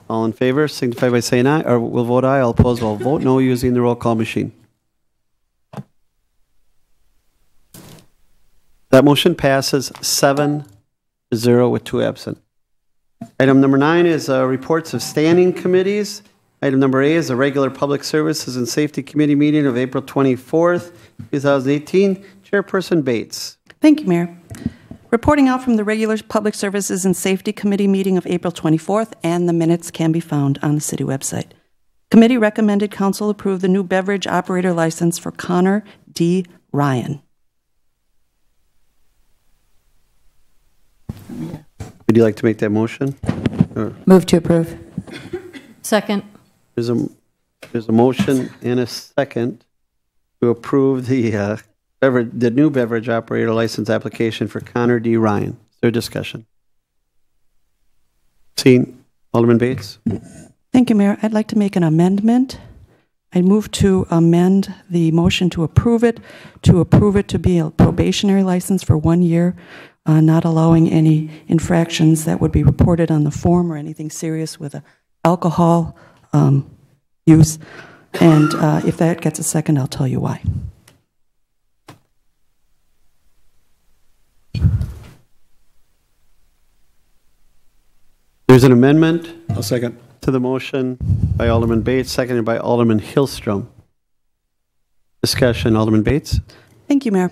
All in favor, signify by saying aye, or will vote aye. All opposed will vote no using the roll call machine. That motion passes 7-0 with 2 absent. Item number 9 is reports of standing committees. Item number 8 is a regular Public Services and Safety Committee meeting of April 24th, 2018. Chairperson Bates. Thank you, Mayor. Reporting out from the regular Public Services and Safety Committee meeting of April 24th, and the minutes can be found on the city website. Committee recommended council approve the new beverage operator license for Connor D. Ryan. Would you like to make that motion? Or? Move to approve. Second. There's a motion and a second to approve the new beverage operator license application for Connor D. Ryan. Is there discussion? Seeing Alderman Bates. Thank you, Mayor. I'd like to make an amendment. I move to amend the motion to approve it to be a probationary license for 1 year, not allowing any infractions that would be reported on the form or anything serious with alcohol use. And if that gets a second, I'll tell you why. There's an amendment. I'll second. To the motion by Alderman Bates, seconded by Alderman Hillstrom. Discussion, Alderman Bates. Thank you, Mayor.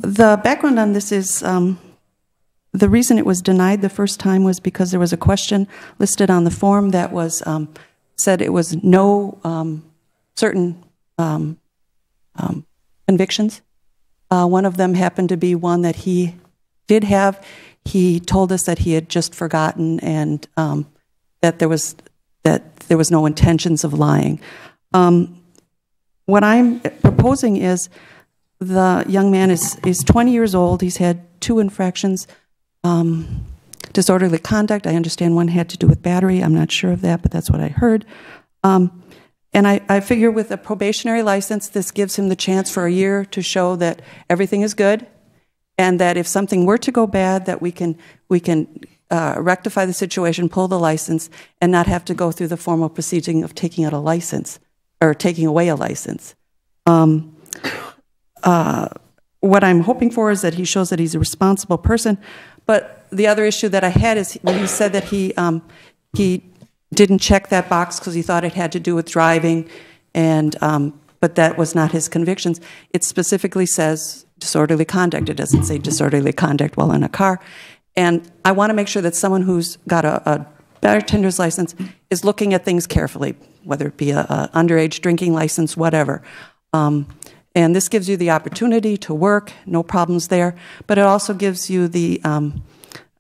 The background on this is the reason it was denied the first time was because there was a question listed on the form that was said it was no certain convictions. One of them happened to be one that he did have. He told us that he had just forgotten and that there was no intentions of lying. What I'm proposing is the young man is 20 years old. He's had 2 infractions. Disorderly conduct. I understand one had to do with battery. I'm not sure of that, but that's what I heard. And I figure with a probationary license, this gives him the chance for a year to show that everything is good, and that if something were to go bad, that we can rectify the situation, pull the license, and not have to go through the formal proceeding of taking out a license or taking away a license. What I'm hoping for is that he shows that he's a responsible person. But the other issue that I had is when he said that he didn't check that box because he thought it had to do with driving, and but that was not his convictions. It specifically says disorderly conduct. It doesn't say disorderly conduct while in a car. And I want to make sure that someone who's got a bartender's license is looking at things carefully, whether it be a underage drinking license, whatever. And this gives you the opportunity to work, no problems there, but it also gives you the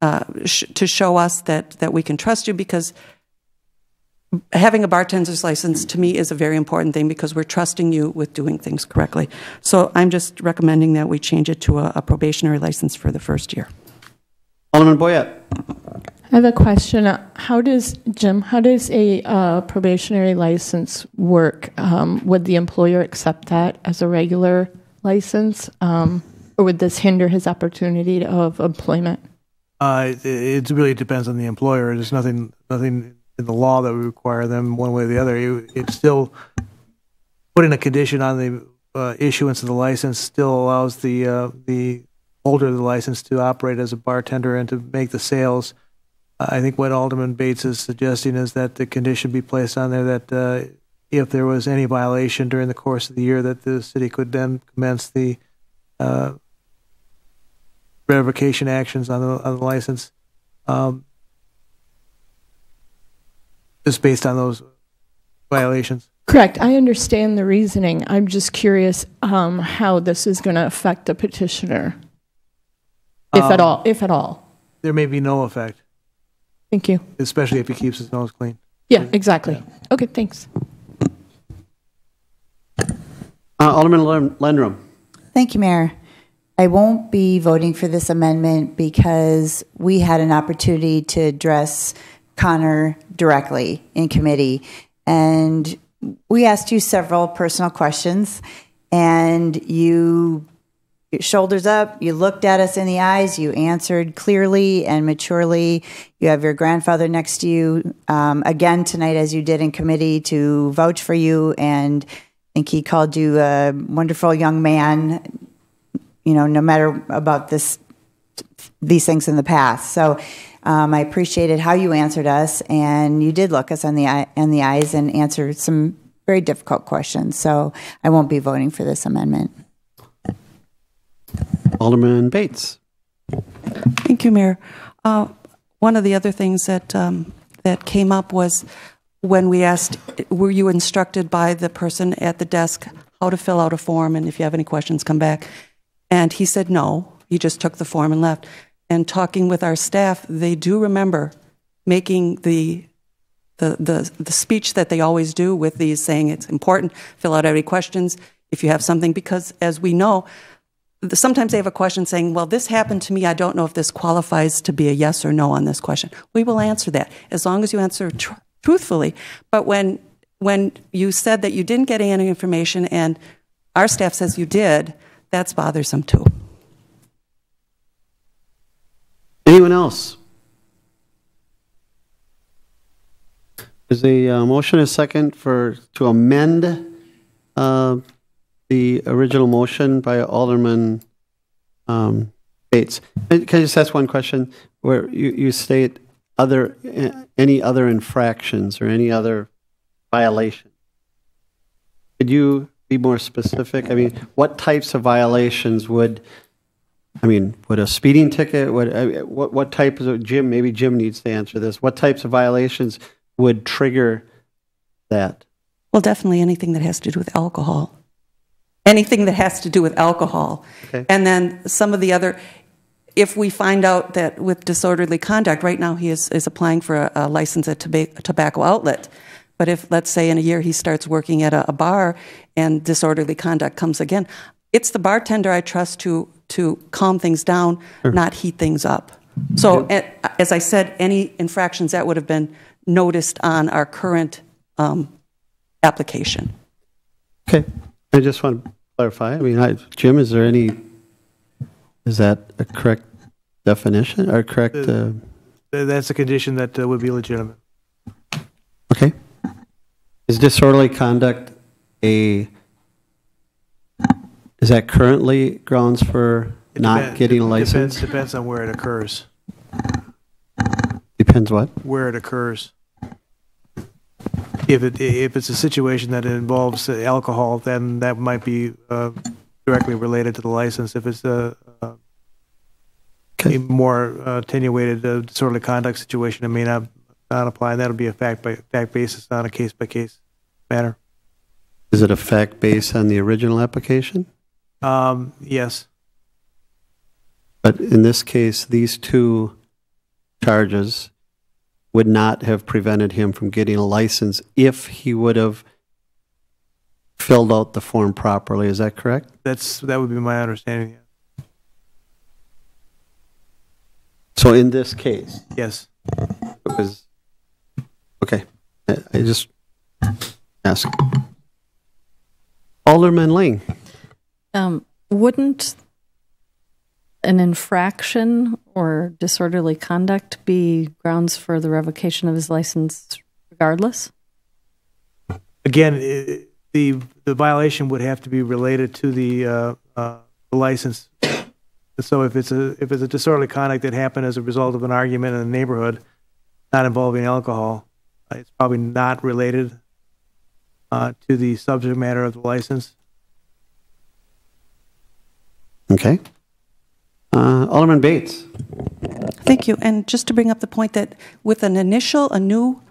to show us that we can trust you, because having a bartender's license to me is a very important thing, because we're trusting you with doing things correctly. So I'm just recommending that we change it to a probationary license for the first year. Alderman Boyette. I have a question. How does a probationary license work? Would the employer accept that as a regular license, or would this hinder his opportunity of employment? It really depends on the employer. There's nothing in the law that would require them one way or the other. It's still putting a condition on the issuance of the license still allows the holder of the license to operate as a bartender and to make the sales. I think what Alderman Bates is suggesting is that the condition be placed on there that if there was any violation during the course of the year, that the city could then commence the revocation actions on the license, just based on those violations. Correct. I understand the reasoning. I'm just curious how this is going to affect the petitioner, if at all. If at all. There may be no effect. Thank you. Especially if he keeps his nose clean. Yeah, exactly. Okay, thanks. Alderman Lendrum. Thank you, Mayor. I won't be voting for this amendment because we had an opportunity to address Connor directly in committee. And we asked you several personal questions, and you shoulders up, you looked at us in the eyes, you answered clearly and maturely. You have your grandfather next to you again tonight, as you did in committee, to vouch for you, and I think he called you a wonderful young man, you know, no matter about these things in the past. So I appreciated how you answered us, and you did look us in the eyes and answer some very difficult questions. So I won't be voting for this amendment. Alderman Bates. Thank you, Mayor. One of the other things that came up was when we asked, were you instructed by the person at the desk how to fill out a form, and if you have any questions, come back. And he said no. He just took the form and left. And talking with our staff, they do remember making the speech that they always do with these, saying it's important, fill out any questions if you have something, because as we know, sometimes they have a question saying, well, this happened to me. I don't know if this qualifies to be a yes or no on this question. We will answer that as long as you answer truthfully. But when you said that you didn't get any information and our staff says you did, that's bothersome too. Anyone else? Is a motion a second to amend the original motion by Alderman Bates? Can I just ask one question? Where you state any other infractions or any other violation? Could you be more specific? I mean, what types of violations would a speeding ticket, what types of, maybe Jim needs to answer this, what types of violations would trigger that? Well, definitely anything that has to do with alcohol. Anything that has to do with alcohol. Okay. And then some of the other, if we find out that with disorderly conduct, right now he is applying for a license at tobacco outlet. But if, let's say in a year he starts working at a bar and disorderly conduct comes again, it's the bartender I trust to calm things down, sure, not heat things up. So as I said, any infractions that would have been noticed on our current application. Okay. I just want to clarify. I mean, Jim, is that a correct definition or correct? That's a condition that would be legitimate. Okay. Is disorderly conduct is that currently grounds for not getting a license? Depends on where it occurs. Depends what? Where it occurs. If it's a situation that involves alcohol, then that might be directly related to the license. If it's a more attenuated disorderly conduct situation, it may not apply, and that'll be a fact basis, not a case by case matter. Is it a fact based on the original application? Yes. But in this case, these two charges would not have prevented him from getting a license if he would have filled out the form properly. Is that correct? That would be my understanding. Yeah. So in this case? Yes. It was, okay. I just ask. Alderman Ling. Wouldn't an infraction or disorderly conduct be grounds for the revocation of his license regardless? Again, the violation would have to be related to the license. So if it's a disorderly conduct that happened as a result of an argument in the neighborhood, not involving alcohol, it's probably not related to the subject matter of the license. Okay. Alderman Bates. Thank you. And just to bring up the point that with a new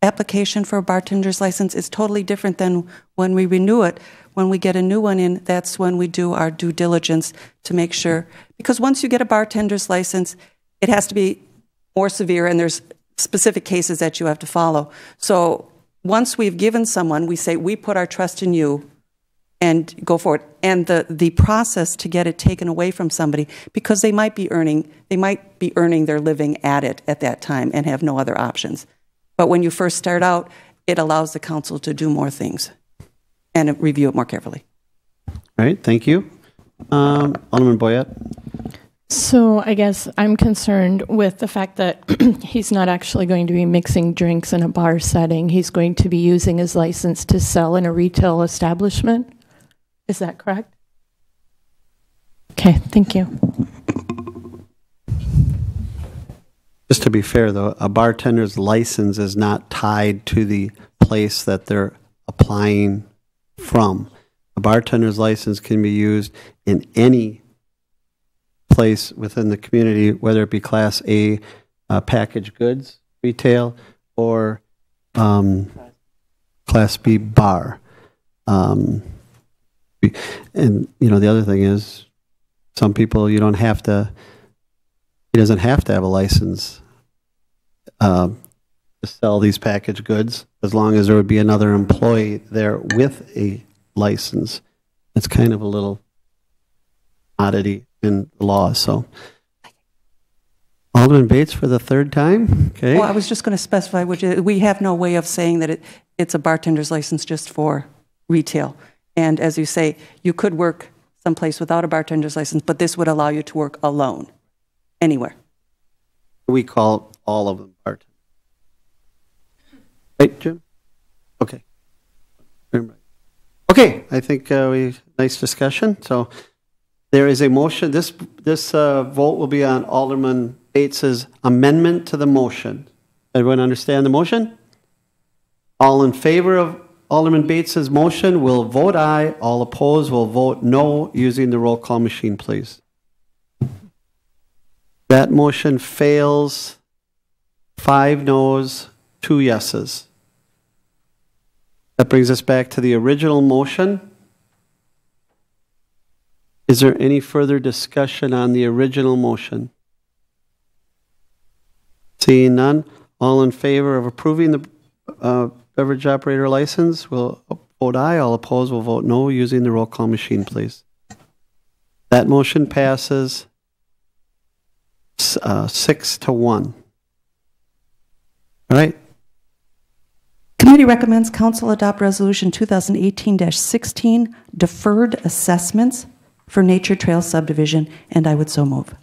application for a bartender's license is totally different than when we renew it. When we get a new one in, that's when we do our due diligence to make sure. Because once you get a bartender's license, it has to be more severe, and there's specific cases that you have to follow. So once we've given someone, we say, we put our trust in you, and go forward. And the process to get it taken away from somebody, because they might be earning their living at it at that time and have no other options. But when you first start out, it allows the council to do more things and review it more carefully. All right, thank you. Alderman Boyette. So I guess I'm concerned with the fact that he's not actually going to be mixing drinks in a bar setting. He's going to be using his license to sell in a retail establishment. Is that correct? Okay, thank you. Just to be fair, though, a bartender's license is not tied to the place that they're applying from. A bartender's license can be used in any place within the community, whether it be Class A packaged goods retail or Class B bar. And the other thing is, some people he doesn't have to have a license to sell these packaged goods, as long as there would be another employee there with a license. It's kind of a little oddity in the law. So, Alderman Bates for the third time. Okay. Well, I was just going to specify, we have no way of saying that it's a bartender's license just for retail. And as you say, you could work someplace without a bartender's license, but this would allow you to work alone, anywhere. We call all of them bartenders. Right, Jim? Okay. Okay, I think nice discussion. So there is a motion. This vote will be on Alderman Bates's amendment to the motion. Everyone understand the motion? All in favor of Alderman Bates's motion will vote aye. All opposed will vote no, using the roll call machine, please. That motion fails. 5 noes, 2 yeses. That brings us back to the original motion. Is there any further discussion on the original motion? Seeing none, all in favor of approving the beverage operator license will vote aye. All opposed will vote no, using the roll call machine, please. That motion passes 6-1. All right. Committee recommends Council adopt Resolution 2018-16, Deferred Assessments for Nature Trail Subdivision, and I would so move.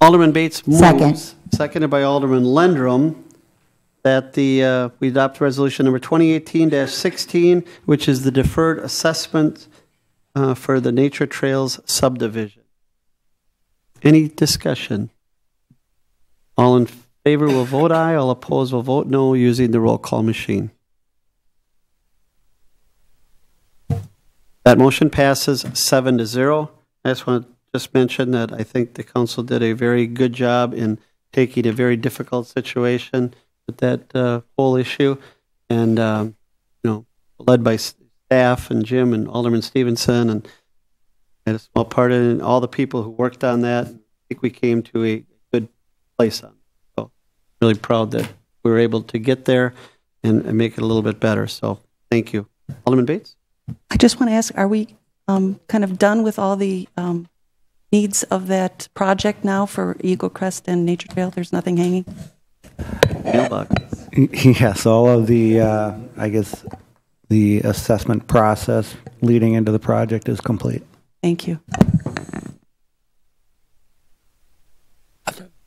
Alderman Bates moves, Second. Seconded by Alderman Lendrum, that we adopt resolution number 2018-16, which is the deferred assessment for the Nature Trails subdivision. Any discussion? All in favor will vote aye. All opposed will vote no, using the roll call machine. That motion passes 7-0. I just want to mention that I think the council did a very good job in taking a very difficult situation with that whole issue, and led by staff and Jim and Alderman Stevenson, and had a small part in all the people who worked on that. I think we came to a good place on it. So really proud that we were able to get there and make it a little bit better. So thank you. Alderman Bates? I just want to ask, are we kind of done with all the needs of that project now for Eagle Crest and Nature Trail? There's nothing hanging? Yes, all of the, I guess, the assessment process leading into the project is complete. Thank you.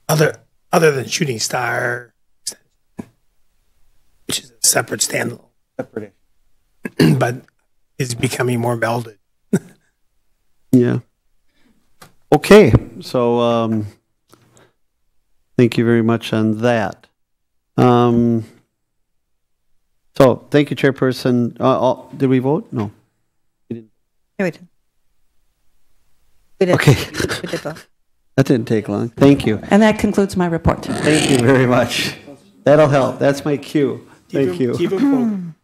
Other than Shooting Star, which is a separate standalone, but is becoming more melded. Yeah. Okay, so thank you very much on that. So thank you, Chairperson. Did we vote? No. Yeah, we did. We did. Okay. We did vote. That didn't take long. Thank you. And that concludes my report. Thank you very much. That'll help. That's my cue. Thank you. Keep it moving.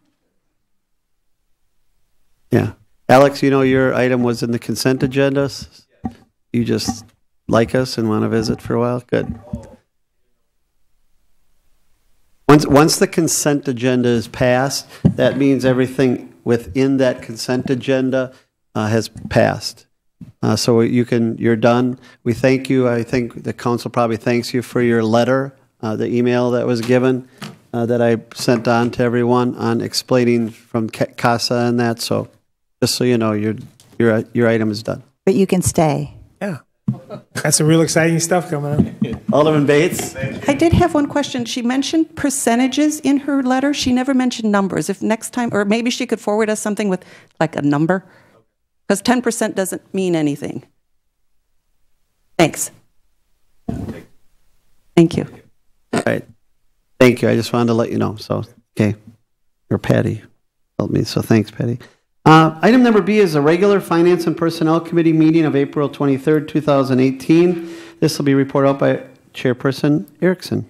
Yeah. Alex, you know your item was in the consent agenda. You just like us and want to visit for a while? Good. Once the consent agenda is passed, that means everything within that consent agenda has passed. So you're done. We thank you. I think the council probably thanks you for your letter, the email that was given that I sent on to everyone on explaining from CASA and that. So just so you know, your item is done. But you can stay. Yeah. That's some real exciting stuff coming up. Alderman Bates? I did have one question. She mentioned percentages in her letter. She never mentioned numbers. If next time, or maybe she could forward us something with like a number, because 10% doesn't mean anything. Thanks. Thank you. All right. Thank you. I just wanted to let you know. So, okay. Or Patty told me. So thanks, Patty. Item number B is a regular Finance and Personnel Committee meeting of April 23rd, 2018. This will be reported out by Chairperson Erickson.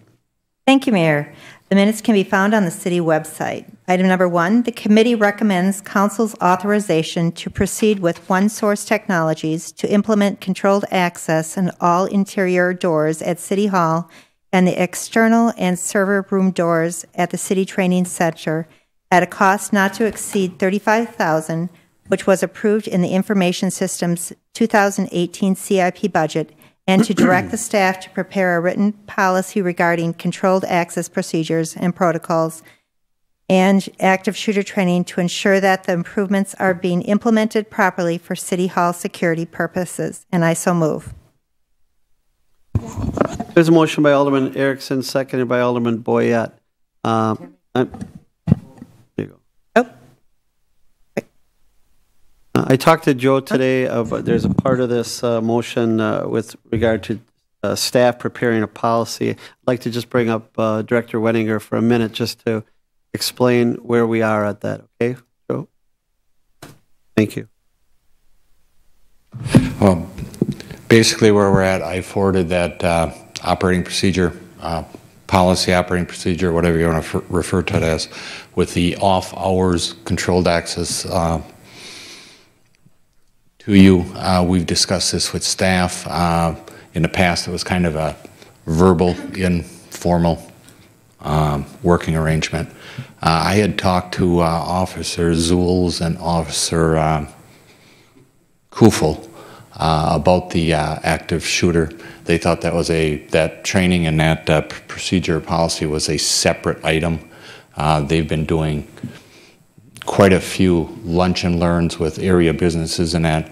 Thank you, Mayor. The minutes can be found on the city website. Item number 1, the committee recommends council's authorization to proceed with OneSource Technologies to implement controlled access on all interior doors at City Hall and the external and server room doors at the City Training Center at a cost not to exceed $35,000, which was approved in the Information Systems 2018 CIP budget, and to direct the staff to prepare a written policy regarding controlled access procedures and protocols and active shooter training to ensure that the improvements are being implemented properly for City Hall security purposes. And I so move. There's a motion by Alderman Erickson, seconded by Alderman Boyette. I talked to Joe today. There's a part of this motion with regard to staff preparing a policy. I'd like to just bring up Director Wenninger for a minute just to explain where we are at that. Okay, Joe? Thank you. Well, basically where we're at, I forwarded that operating procedure, policy operating procedure, whatever you want to refer to it as, with the off hours controlled access to you. We've discussed this with staff. In the past, it was kind of a verbal, informal working arrangement. I had talked to Officer Zules and Officer Kufel about the active shooter. They thought that was that training and that procedure policy was a separate item. They've been doing quite a few lunch and learns with area businesses and that.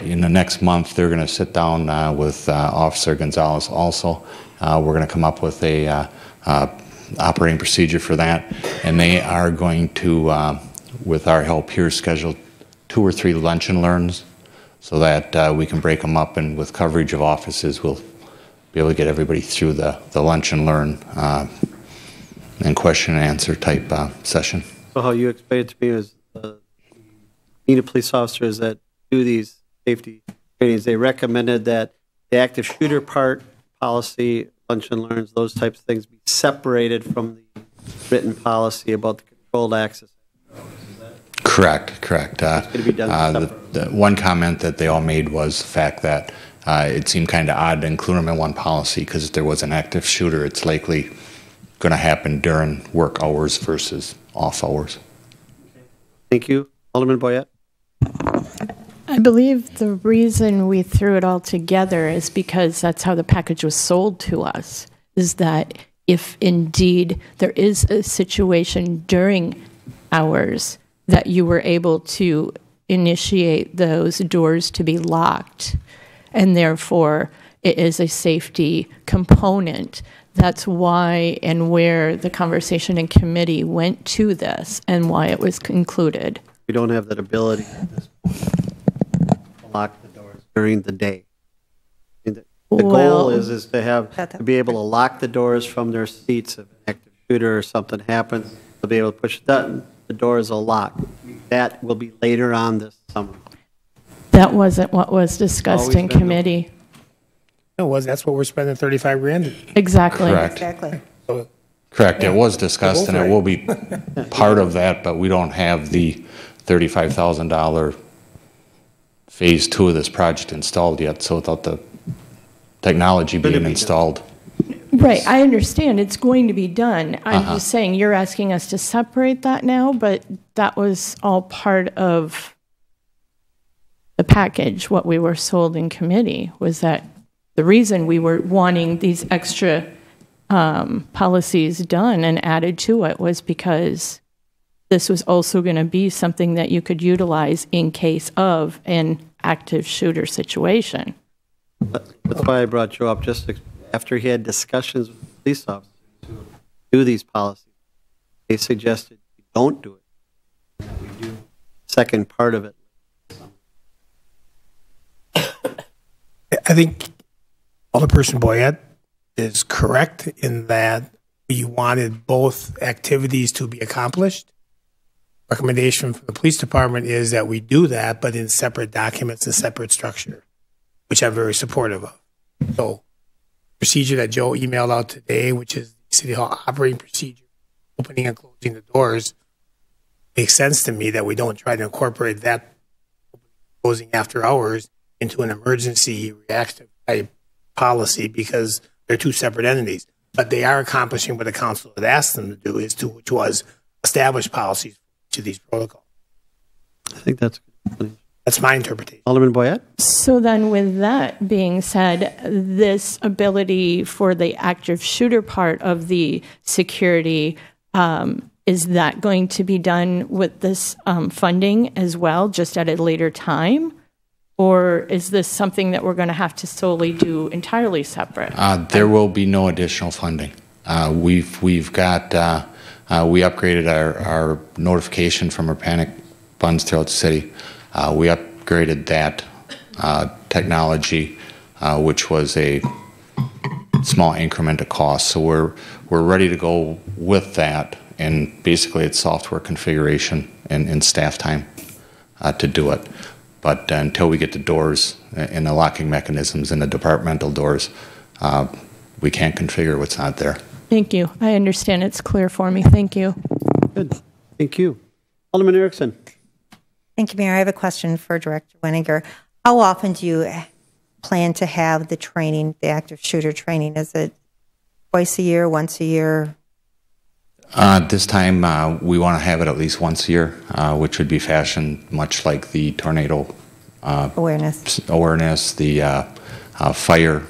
In the next month, they're going to sit down with Officer Gonzalez also. We're going to come up with a operating procedure for that, and they are going to, with our help here, schedule 2 or 3 lunch and learns so that we can break them up, and with coverage of offices, we'll be able to get everybody through the lunch and learn and question and answer type session. So how you explained it to me is Neenah police officers that do these safety trainings, they recommended that the active shooter part, policy, lunch and learns, those types of things be separated from the written policy about the controlled access. Correct. The one comment that they all made was the fact that it seemed kind of odd to include them in one policy because if there was an active shooter, it's likely going to happen during work hours versus off hours. Thank you. Alderman Boyette? I believe the reason we threw it all together is because that's how the package was sold to us, is that if indeed there is a situation during hours that you were able to initiate those doors to be locked, and therefore it is a safety component. That's why and where the conversation in committee went to this and why it was concluded. We don't have that ability at this point to lock the doors during the day. The goal is to be able to lock the doors from their seats if an active shooter or something happens. They'll be able to push the doors will lock. That will be later on this summer. That wasn't what was discussed Always in been committee. No, that's what we're spending 35 grand. Exactly. Correct. Exactly. Correct. It was discussed, and it will be part of that, but we don't have the $35,000 phase 2 of this project installed yet. So without the technology being installed. Right, I understand it's going to be done. I'm just saying you're asking us to separate that now, but that was all part of the package. What we were sold in committee was that the reason we were wanting these extra policies done and added to it was because this was also going to be something that you could utilize in case of an active shooter situation. That's why I brought you up, just after he had discussions with police officers to do these policies. They suggested we don't do it. We do the second part of it. I think Alderperson Boyette is correct in that we wanted both activities to be accomplished. Recommendation from the police department is that we do that, but in separate documents and separate structure, which I'm very supportive of. So, procedure that Joe emailed out today, which is the City Hall operating procedure, opening and closing the doors, makes sense to me that we don't try to incorporate that closing after hours into an emergency reactive type policy because they're two separate entities. But they are accomplishing what the council had asked them to do, which was establish policies to these protocols. I think that's good. That's my interpretation. Alderman Boyette? So then with that being said, this ability for the active shooter part of the security, is that going to be done with this funding as well, just at a later time? Or is this something that we're going to have to solely do entirely separate? There will be no additional funding. We've got, we upgraded our notification from our panic funds throughout the city. We upgraded that technology, which was a small increment of cost. So we're ready to go with that, and basically it's software configuration and staff time to do it. But until we get the doors and the locking mechanisms and the departmental doors, we can't configure what's not there. Thank you. I understand. It's clear for me. Thank you. Good. Thank you. Alderman Erickson. Thank you, Mayor. I have a question for Director Weniger. How often do you plan to have the training, the active shooter training? Is it twice a year, once a year? This time, we want to have it at least once a year, which would be fashioned much like the tornado awareness, the fire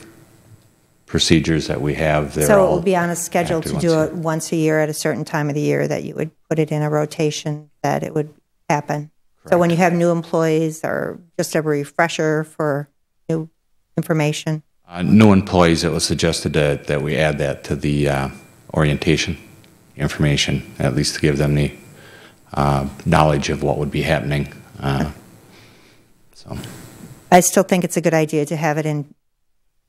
procedures that we have. So it will be on a schedule to do it once a year at a certain time of the year, that you would put it in a rotation, that it would happen. Correct. So when you have new employees, or just a refresher for new information? New employees, it was suggested that we add that to the orientation information, at least to give them the knowledge of what would be happening. So, I still think it's a good idea to have it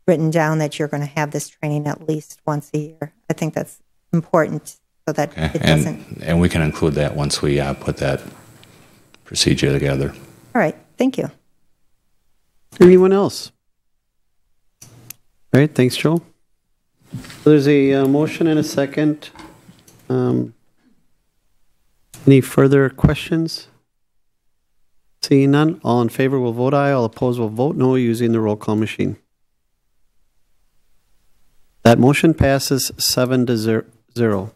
written down that you're going to have this training at least once a year. I think that's important so that it doesn't. And we can include that once we put that procedure together. All right. Thank you. Anyone else? All right. Thanks, Joel. So there's a motion and a second. Any further questions? Seeing none, all in favor will vote aye, all opposed will vote no using the roll call machine. That motion passes 7-0.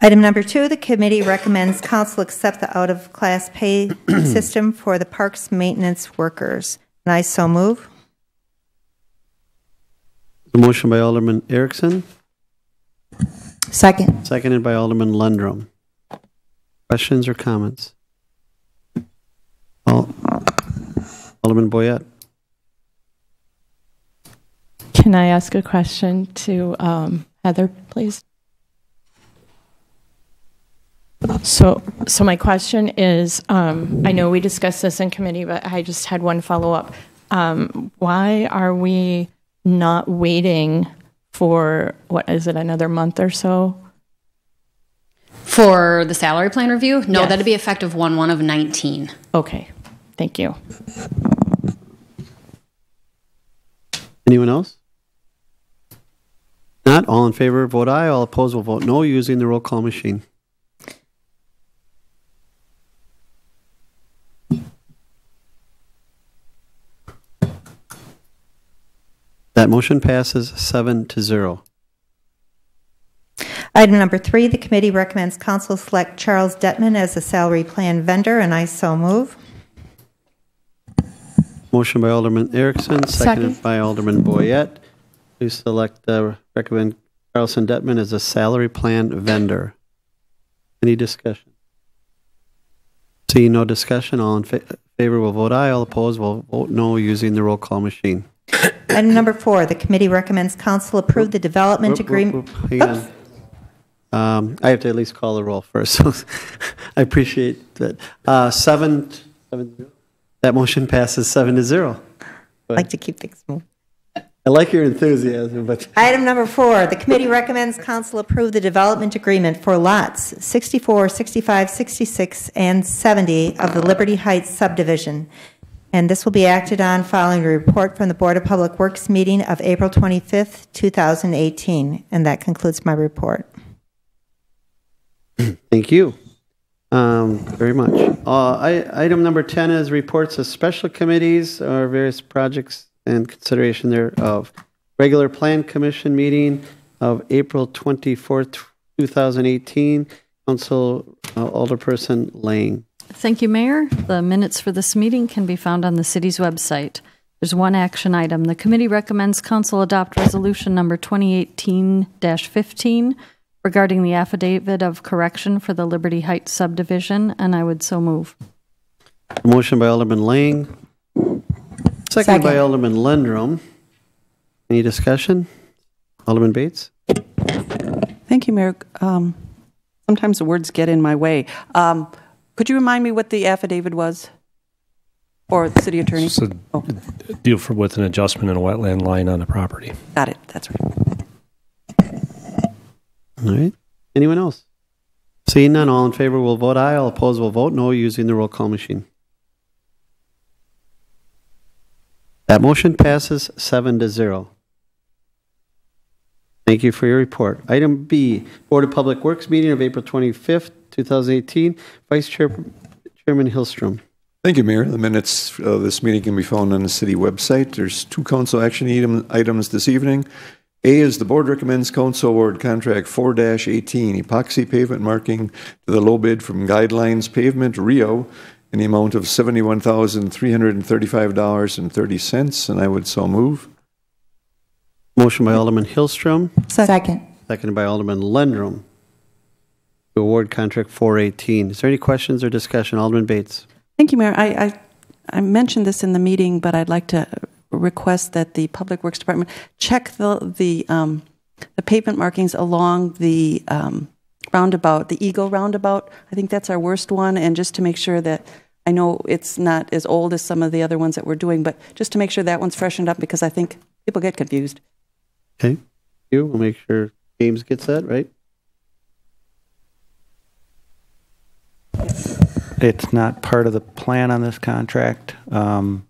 Item number 2, the committee recommends council accept the out-of-class pay system for the parks maintenance workers. And I so move. A motion by Alderman Erickson. Second. Seconded by Alderman Lundrum. Questions or comments? Alderman Boyette. Can I ask a question to Heather, please? So my question is, I know we discussed this in committee, but I just had one follow-up. Why are we not waiting for, what is it, another month or so? For the salary plan review? No, Yes. that'd be effective 1/1 of 19. Okay, thank you. Anyone else? Not, all in favor, vote aye. All opposed will vote no using the roll call machine. That motion passes 7-0. Item number 3, the committee recommends council select Charles Detman as a salary plan vendor, and I so move. Motion by Alderman Erickson, seconded by Alderman Boyette. To select, recommend Carlson Detman as a salary plan vendor. Any discussion? See no discussion, all in favor will vote aye, all opposed will vote no using the roll call machine. Item number 4, the committee recommends council approve the development agreement. Hang on. I have to at least call the roll first, so I appreciate that. 7-0. That motion passes 7-0. I like to keep things moving. I like your enthusiasm, but Item number 4, the committee recommends council approve the development agreement for lots 64, 65, 66, and 70 of the Liberty Heights subdivision. And this will be acted on following a report from the Board of Public Works meeting of April 25th, 2018. And that concludes my report. Thank you very much. Item number 10 is reports of special committees or various projects and consideration thereof. Regular Plan Commission meeting of April 24th, 2018. Council Alderperson Lang. Thank you, Mayor. The minutes for this meeting can be found on the city's website. There's one action item. The committee recommends council adopt resolution number 2018-15 regarding the affidavit of correction for the Liberty Heights subdivision, and I would so move. Motion by Alderman Lang. Second by Alderman Lundrum. Any discussion? Alderman Bates? Thank you, Mayor. Sometimes the words get in my way. Could you remind me what the affidavit was? Or the city attorney? It's a deal with an adjustment in a wetland line on the property. Got it. That's right. All right. Anyone else? Seeing none, all in favor will vote aye. All opposed will vote no using the roll call machine. That motion passes 7-0. Thank you for your report. Item B, Board of Public Works meeting of April 25th, 2018. Vice Chairman Hillstrom. Thank you, Mayor. The minutes of this meeting can be found on the city website. There's 2 council action items this evening. A is the board recommends council award contract 4-18 epoxy pavement marking to the low bid from Guidelines Pavement Rio in the amount of $71,335.30, and I would so move. Motion by Alderman Hillstrom. Second. Seconded by Alderman Lundrum to award contract 418. Is there any questions or discussion? Alderman Bates. Thank you, Mayor. I mentioned this in the meeting, but I'd like to request that the Public Works Department check the pavement markings along the roundabout, the Eagle roundabout. I think that's our worst one, and just to make sure that, I know it's not as old as some of the other ones that we're doing, but just to make sure that one's freshened up, because I think people get confused. Okay. We'll make sure James gets that, right? It's not part of the plan on this contract, so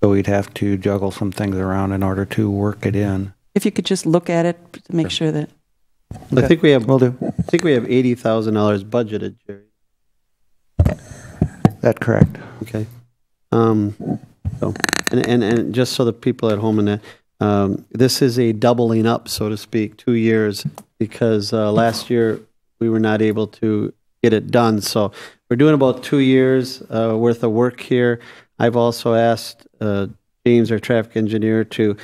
we'd have to juggle some things around in order to work it in. If you could just look at it to make sure that. I think we have. Will do. I think we have $80,000 budgeted, Jerry. That's correct. Okay. So, and just so the people at home in that, this is a doubling up, so to speak, 2 years, because last year we were not able to get it done. So we're doing about 2 years worth of work here. I've also asked James, our traffic engineer, to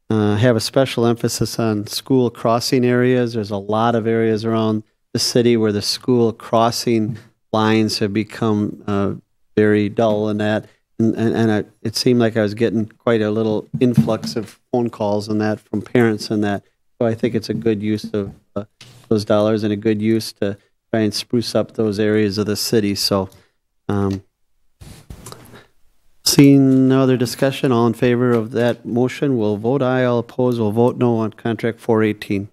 have a special emphasis on school crossing areas. There's a lot of areas around the city where the school crossing lines have become very dull in that. it seemed like I was getting quite a little influx of phone calls and that from parents and that. So I think it's a good use of those dollars and a good use to try and spruce up those areas of the city. So, seeing no other discussion, all in favor of that motion will vote aye. All opposed will vote no on contract 418.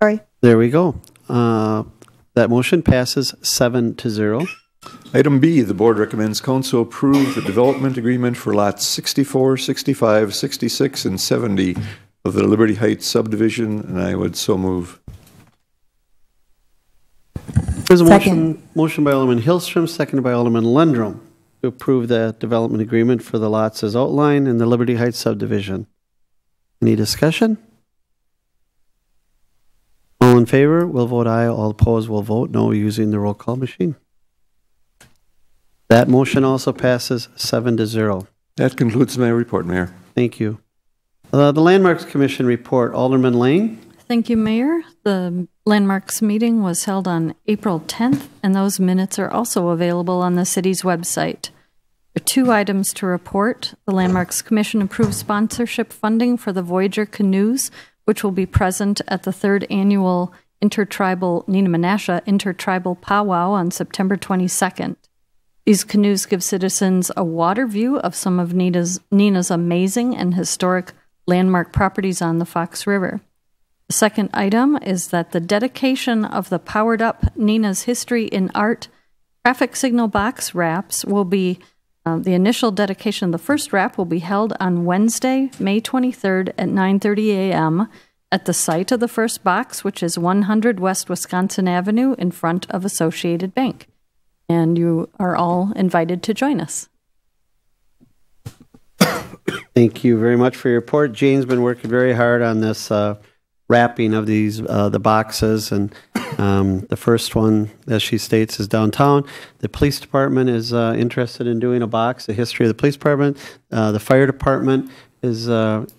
Sorry. There we go. That motion passes 7-0. Item B, the board recommends council approve the development agreement for lots 64, 65, 66, and 70 of the Liberty Heights subdivision, and I would so move. There's a motion by Alderman Hillstrom, seconded by Alderman Lundrum, to approve the development agreement for the lots as outlined in the Liberty Heights subdivision. Any discussion? All in favor will vote aye. All opposed will vote no using the roll call machine. That motion also passes 7-0. That concludes my report, Mayor. Thank you. The Landmarks Commission report, Alderman Lane. Thank you, Mayor. The Landmarks meeting was held on April 10th, and those minutes are also available on the city's website. There are 2 items to report. The Landmarks Commission approved sponsorship funding for the Voyager canoes, which will be present at the 3rd annual Intertribal Neenah Intertribal Powwow on September 22nd. These canoes give citizens a water view of some of Neenah's amazing and historic landmark properties on the Fox River. The second item is that the dedication of the Powered Up Neenah's History in Art traffic signal box wraps will be, the initial dedication of the first wrap will be held on Wednesday, May 23rd at 9:30 a.m. at the site of the first box, which is 100 West Wisconsin Avenue in front of Associated Bank. And you are all invited to join us. Thank you very much for your report. Jane's been working very hard on this wrapping of these the boxes, and the first one, as she states, is downtown. The police department is interested in doing a box, the history of the police department. The fire department is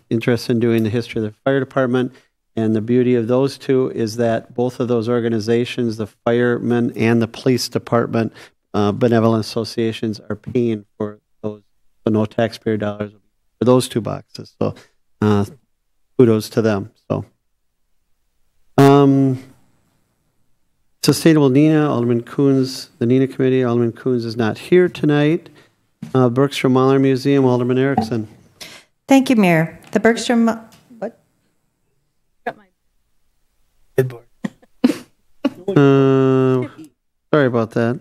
interested in doing the history of the fire department. And the beauty of those two is that both of those organizations, the firemen and the police department, benevolent associations, are paying for those. So no taxpayer dollars for those 2 boxes. So kudos to them. So Sustainable Neenah, Alderman Coons, the Neenah Committee, Alderman Coons is not here tonight. Bergstrom Mahler Museum, Alderman Erickson. Thank you, Mayor. The Bergstrom... What? Sorry about that.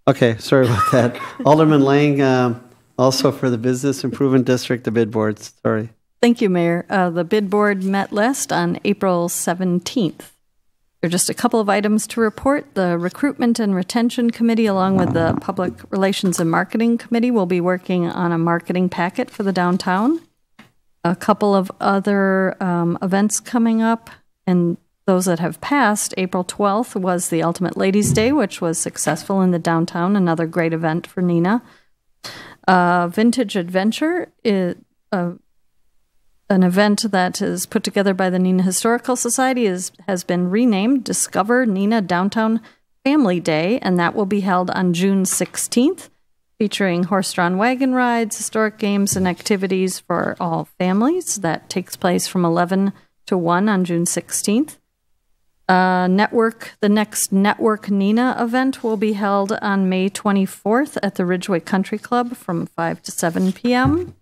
Okay, sorry about that. Alderman Lang, also for the Business Improvement District, the bid boards. Sorry. Thank you, Mayor. The bid board met last on April 17th. There are just a couple of items to report. The Recruitment and Retention Committee, along with the Public Relations and Marketing Committee, will be working on a marketing packet for the downtown. A couple of other events coming up, and those that have passed. April 12th was the Ultimate Ladies' Day, which was successful in the downtown, another great event for Neenah. Vintage Adventure is an event that is put together by the Neenah Historical Society has been renamed Discover Neenah Downtown Family Day, and that will be held on June 16th, featuring horse-drawn wagon rides, historic games, and activities for all families. That takes place from 11 to 1 on June 16th. The next Network Neenah event will be held on May 24th at the Ridgeway Country Club from 5 to 7 p.m.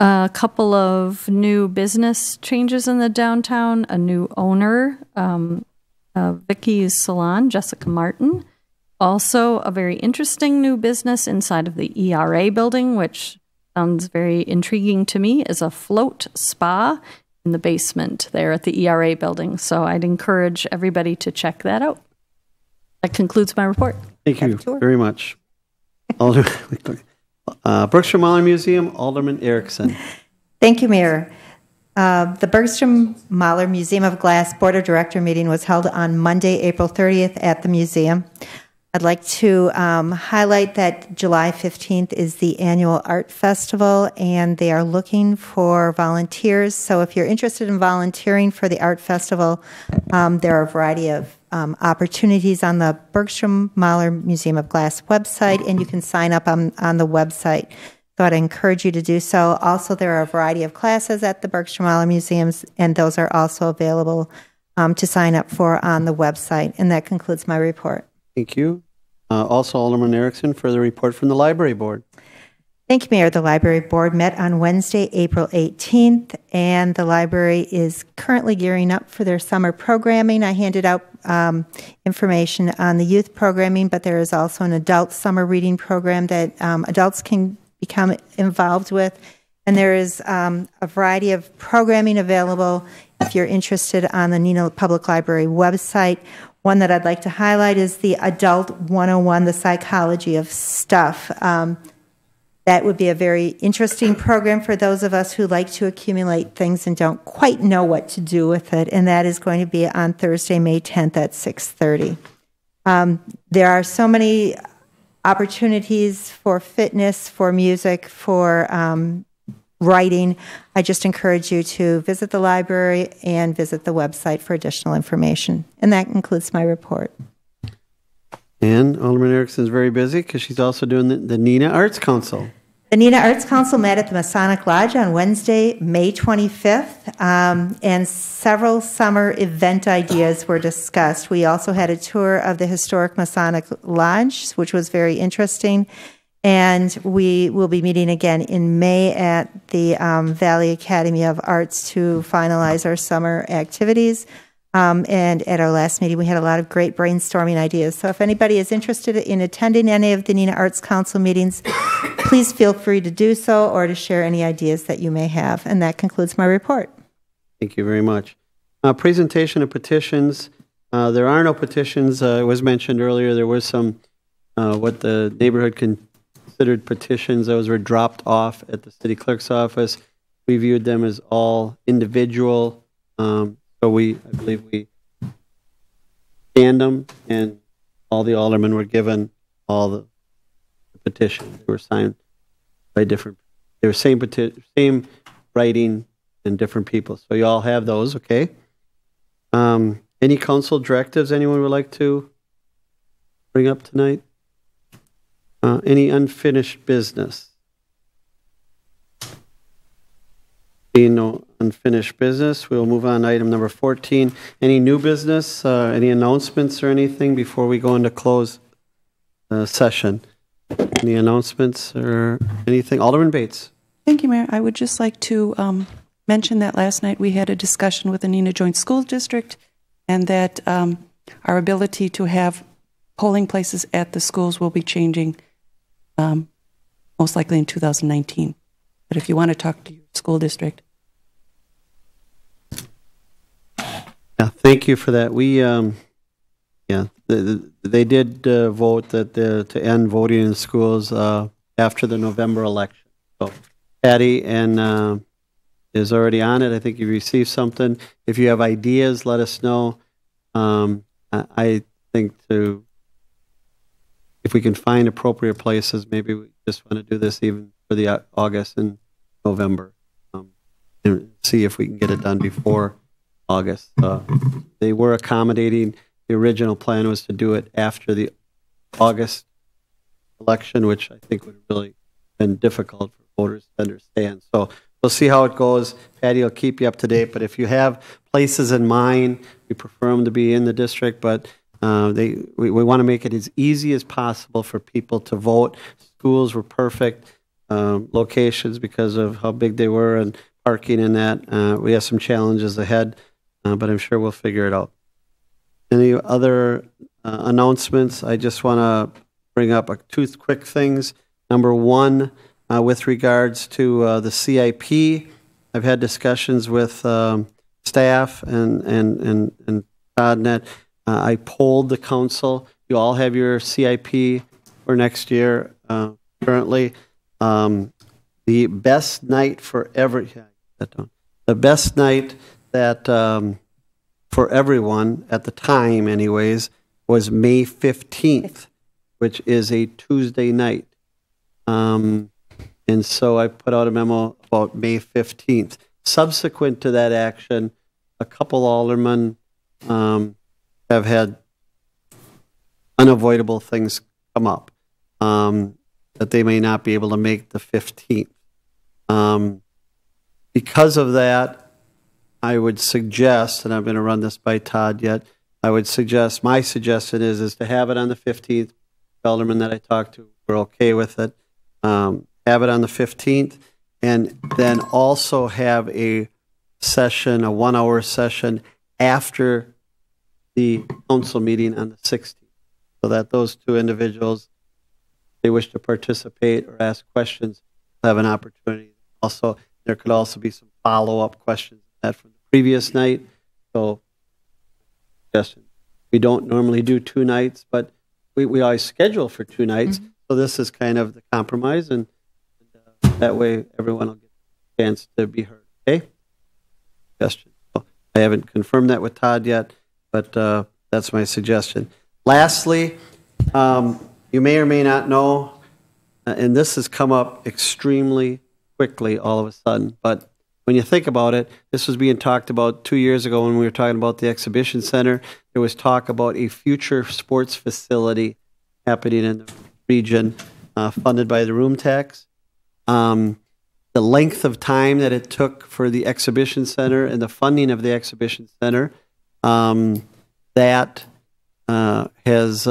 A couple of new business changes in the downtown. A new owner, Vicky's Salon, Jessica Martin. Also, a very interesting new business inside of the ERA building, which sounds very intriguing to me, is a float spa in the basement there at the ERA building. So I'd encourage everybody to check that out. That concludes my report. Thank you very much. Bergstrom Mahler Museum, Alderman Erickson. Thank you, Mayor. The Bergstrom Mahler Museum of Glass Board of Director meeting was held on Monday, April 30th at the museum. I'd like to highlight that July 15th is the annual art festival, and they are looking for volunteers. So if you're interested in volunteering for the art festival, there are a variety of opportunities on the Bergstrom Mahler Museum of Glass website, and you can sign up on the website. So I'd encourage you to do so. Also, there are a variety of classes at the Bergstrom Mahler Museums, and those are also available to sign up for on the website. And that concludes my report. Thank you. Also, Alderman Erickson for the report from the Library Board. Thank you, Mayor. The Library Board met on Wednesday, April 18th, and the library is currently gearing up for their summer programming. I handed out information on the youth programming, but there is also an adult summer reading program that adults can become involved with. And there is a variety of programming available if you're interested on the Neenah Public Library website. One that I'd like to highlight is the Adult 101, The Psychology of Stuff. That would be a very interesting program for those of us who like to accumulate things and don't quite know what to do with it. And that is going to be on Thursday, May 10th at 6:30. There are so many opportunities for fitness, for music, for writing. I just encourage you to visit the library and visit the website for additional information. And that concludes my report. And Alderman Erickson is very busy because she's also doing the Neenah Arts Council. The Neenah Arts Council met at the Masonic Lodge on Wednesday, May 25th, and several summer event ideas were discussed. We also had a tour of the historic Masonic Lodge, which was very interesting. And we will be meeting again in May at the Valley Academy of Arts to finalize our summer activities. And at our last meeting, we had a lot of great brainstorming ideas. So if anybody is interested in attending any of the Neenah Arts Council meetings, please feel free to do so or to share any ideas that you may have. And that concludes my report. Thank you very much. Presentation of petitions. There are no petitions. It was mentioned earlier there was some, what the neighborhood considered petitions. Those were dropped off at the city clerk's office. We viewed them as all individual. So I believe we scanned them, and all the aldermen were given all the petitions. They were signed by different, they were same writing and different people. So you all have those, okay? Any council directives anyone would like to bring up tonight? Any unfinished business? Being no unfinished business, we'll move on to item number 14. Any new business, any announcements or anything before we go into closed session? Any announcements or anything? Alderman Bates. Thank you, Mayor. I would just like to mention that last night we had a discussion with the Neenah Joint School District, and that our ability to have polling places at the schools will be changing most likely in 2019. But if you want to talk to your school district. Yeah, thank you for that. We, they did vote that to end voting in schools after the November election. So Patty is already on it. I think you received something. If you have ideas, let us know. I think if we can find appropriate places, maybe we just want to do this even for the August and November, and see if we can get it done before August. They were accommodating. The original plan was to do it after the August election, which I think would have really been difficult for voters to understand. So we'll see how it goes. Patty will keep you up to date, but if you have places in mind, we prefer them to be in the district, but we want to make it as easy as possible for people to vote. Schools were perfect locations because of how big they were and parking and that. We have some challenges ahead, but I'm sure we'll figure it out. Any other announcements? I just want to bring up two quick things. Number one, with regards to the CIP, I've had discussions with staff and TodNet. I polled the council. You all have your CIP for next year currently. The best night for for everyone at the time anyways was May 15th. which is a Tuesday night. And so I put out a memo about May 15th. Subsequent to that action, a couple aldermen have had unavoidable things come up that they may not be able to make the 15th. Because of that, I would suggest, and I'm going to run this by Todd yet, I would suggest, my suggestion is to have it on the 15th. Aldermen that I talked to were okay with it. Have it on the 15th, and then also have a session, a 1-hour session after the council meeting on the 16th, so that those two individuals, if they wish to participate or ask questions, have an opportunity. Also, there could also be some follow-up questions that from the previous night. So, suggestion. We don't normally do 2 nights, but we always schedule for 2 nights. Mm-hmm. So this is kind of the compromise, and that way everyone will get a chance to be heard. Okay? Suggestion. So I haven't confirmed that with Todd yet, but that's my suggestion. Lastly, you may or may not know, and this has come up extremely quickly all of a sudden, but when you think about it, this was being talked about 2 years ago when we were talking about the exhibition center. There was talk about a future sports facility happening in the region, funded by the room tax. The length of time that it took for the exhibition center and the funding of the exhibition center, that has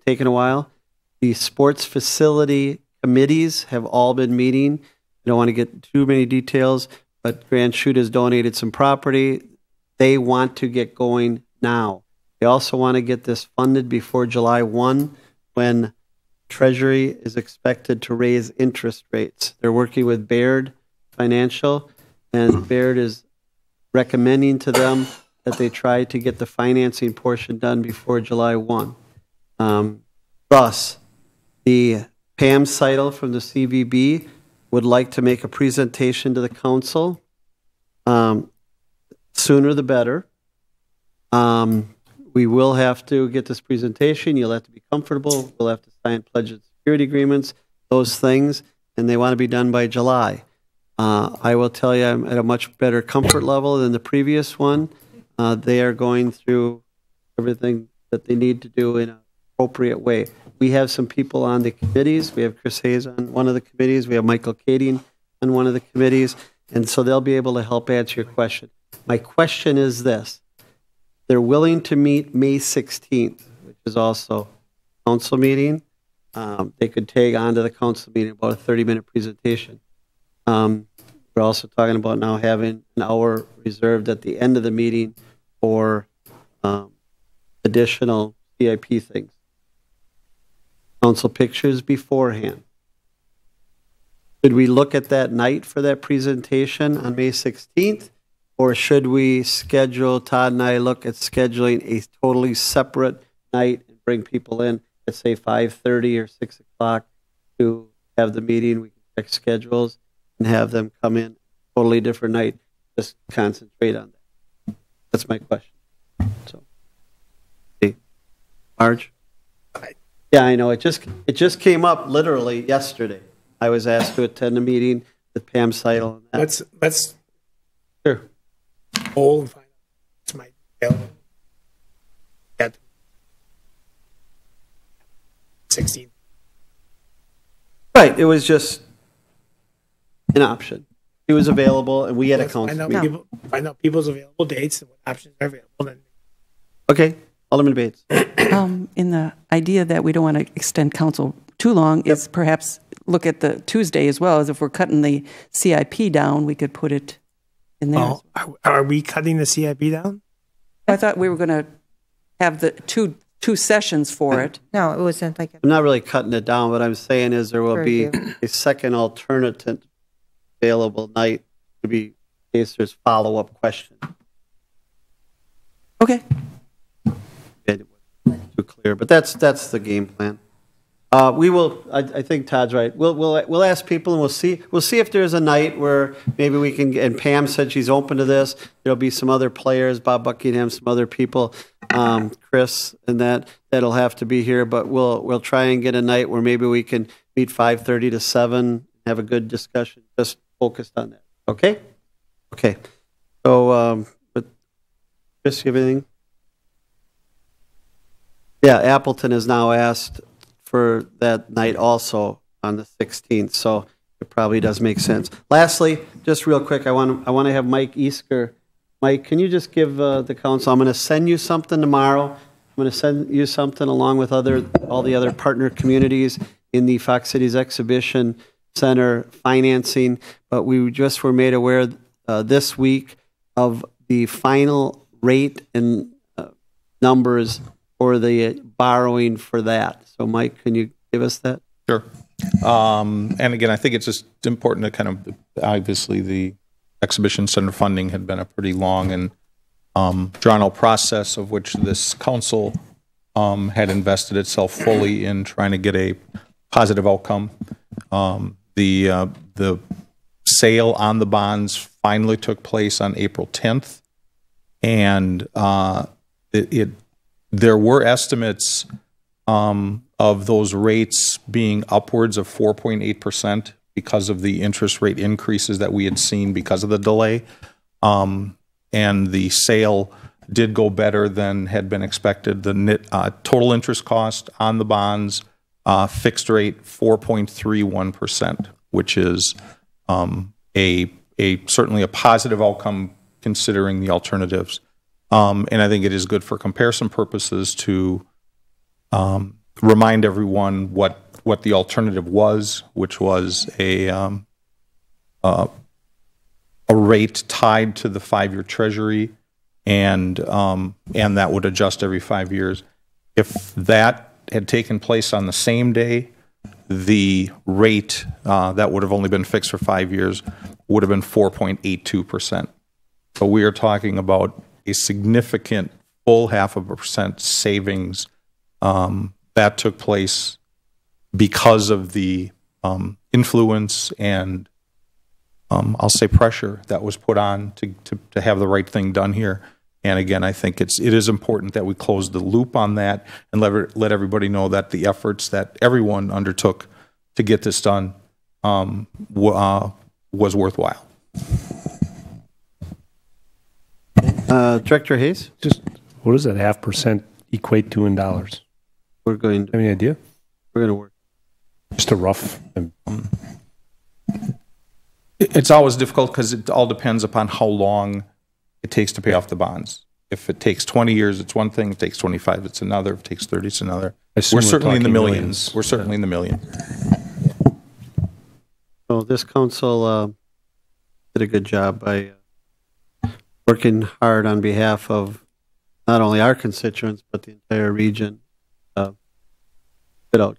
taken a while. The sports facility committees have all been meeting. I don't want to get too many details, but Grand Chute has donated some property. They want to get going now. They also want to get this funded before July 1, when Treasury is expected to raise interest rates. They're working with Baird Financial, and Baird is recommending to them that they try to get the financing portion done before July 1. Thus, the Pam Seidel from the CVB would like to make a presentation to the council. Sooner the better. We will have to get this presentation. You'll have to be comfortable. We'll have to sign pledge of security agreements, those things, and they want to be done by July. I will tell you, I'm at a much better comfort level than the previous one. They are going through everything that they need to do in an appropriate way. We have some people on the committees. We have Chris Hayes on one of the committees. We have Michael Kading on one of the committees. And so they'll be able to help answer your question. My question is this. They're willing to meet May 16th, which is also a council meeting. They could tag on to the council meeting, about a 30-minute presentation. We're also talking about now having an hour reserved at the end of the meeting for additional CIP things. Council pictures beforehand. Should we look at that night for that presentation on May 16th? Or should we schedule, Todd and I look at scheduling a totally separate night and bring people in at, say, 5:30 or 6 o'clock to have the meeting? We can check schedules and have them come in totally different night. Just concentrate on that. That's my question. So, hey, Marge? Yeah, I know. It just came up literally yesterday. I was asked to attend a meeting with Pam Seidel. Let's sure. Hold and find out what's my available. At 16. Right. It was just an option. He was available, and we had a council meeting. Find out people's available dates and what options are available. Then. Okay. Alderman Bates. In the idea that we don't want to extend council too long, is perhaps look at the Tuesday as well, as if we're cutting the CIP down, we could put it in there. Oh, are we cutting the CIP down? I thought we were going to have the two sessions for it. No, it wasn't like. I'm not really cutting it down. What I'm saying is there will be a second alternative available night to be in case there's follow-up question. Okay. Too clear, but that's the game plan. We will. I think Todd's right. We'll ask people, and we'll see if there's a night where maybe we can. And Pam said she's open to this. There'll be some other players, Bob Buckingham, some other people Chris, and that'll have to be here, but we'll try and get a night where maybe we can meet 5:30 to 7, have a good discussion, just focused on that. Okay? Okay. So, but Chris, you have anything? Yeah, Appleton has now asked for that night also on the 16th, so it probably does make sense. Lastly, just real quick, I want to have Mike Easker. Mike, can you just give the council, I'm going to send you something tomorrow. I'm going to send you something along with all the other partner communities in the Fox Cities Exhibition Center financing, but we just were made aware this week of the final rate and numbers for the borrowing for that. So, Mike, can you give us that? Sure. And again, I think it's just important to kind of, obviously, the exhibition center funding had been a pretty long and drawn-out process of which this council had invested itself fully in trying to get a positive outcome. The sale on the bonds finally took place on April 10th, and there were estimates of those rates being upwards of 4.8% because of the interest rate increases that we had seen because of the delay. And the sale did go better than had been expected. The net, total interest cost on the bonds, fixed rate 4.31%, which is certainly a positive outcome considering the alternatives. And I think it is good for comparison purposes to remind everyone what the alternative was, which was a rate tied to the 5-year Treasury, and that would adjust every 5 years. If that had taken place on the same day, the rate that would have only been fixed for 5 years would have been 4.82%. So we are talking about a significant full 0.5% savings that took place because of the influence and I'll say pressure that was put on to have the right thing done here. And again, I think it is important that we close the loop on that and let everybody know that the efforts that everyone undertook to get this done was worthwhile. Director Hayes? Just what does that 0.5% equate to in dollars? We're going to. Have any idea? We're going to work. Just a rough. It's always difficult because it all depends upon how long it takes to pay off the bonds. If it takes 20 years, it's one thing. If it takes 25, it's another. If it takes 30, it's another. We're certainly in the millions. We're certainly in the millions. So this council did a good job by working hard on behalf of not only our constituents, but the entire region. Good outcome.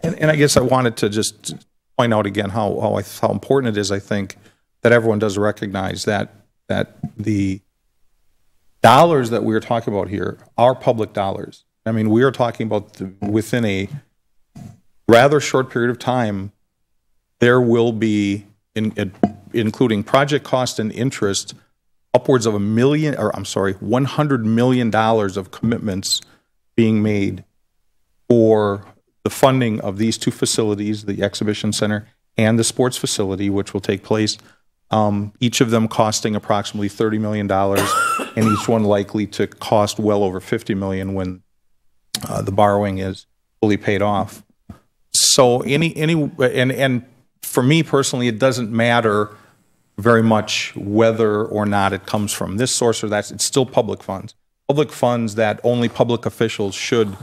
And I guess I wanted to just point out again how important it is, I think, that everyone does recognize that the dollars that we're talking about here are public dollars. I mean, we are talking about within a rather short period of time, there will be, including project cost and interest, upwards of $100 million of commitments being made for the funding of these two facilities, the exhibition center and the sports facility, which will take place, each of them costing approximately $30 million, and each one likely to cost well over $50 million when the borrowing is fully paid off. So and for me personally, it doesn't matter very much whether or not it comes from this source or that. It's still public funds. Public funds that only public officials should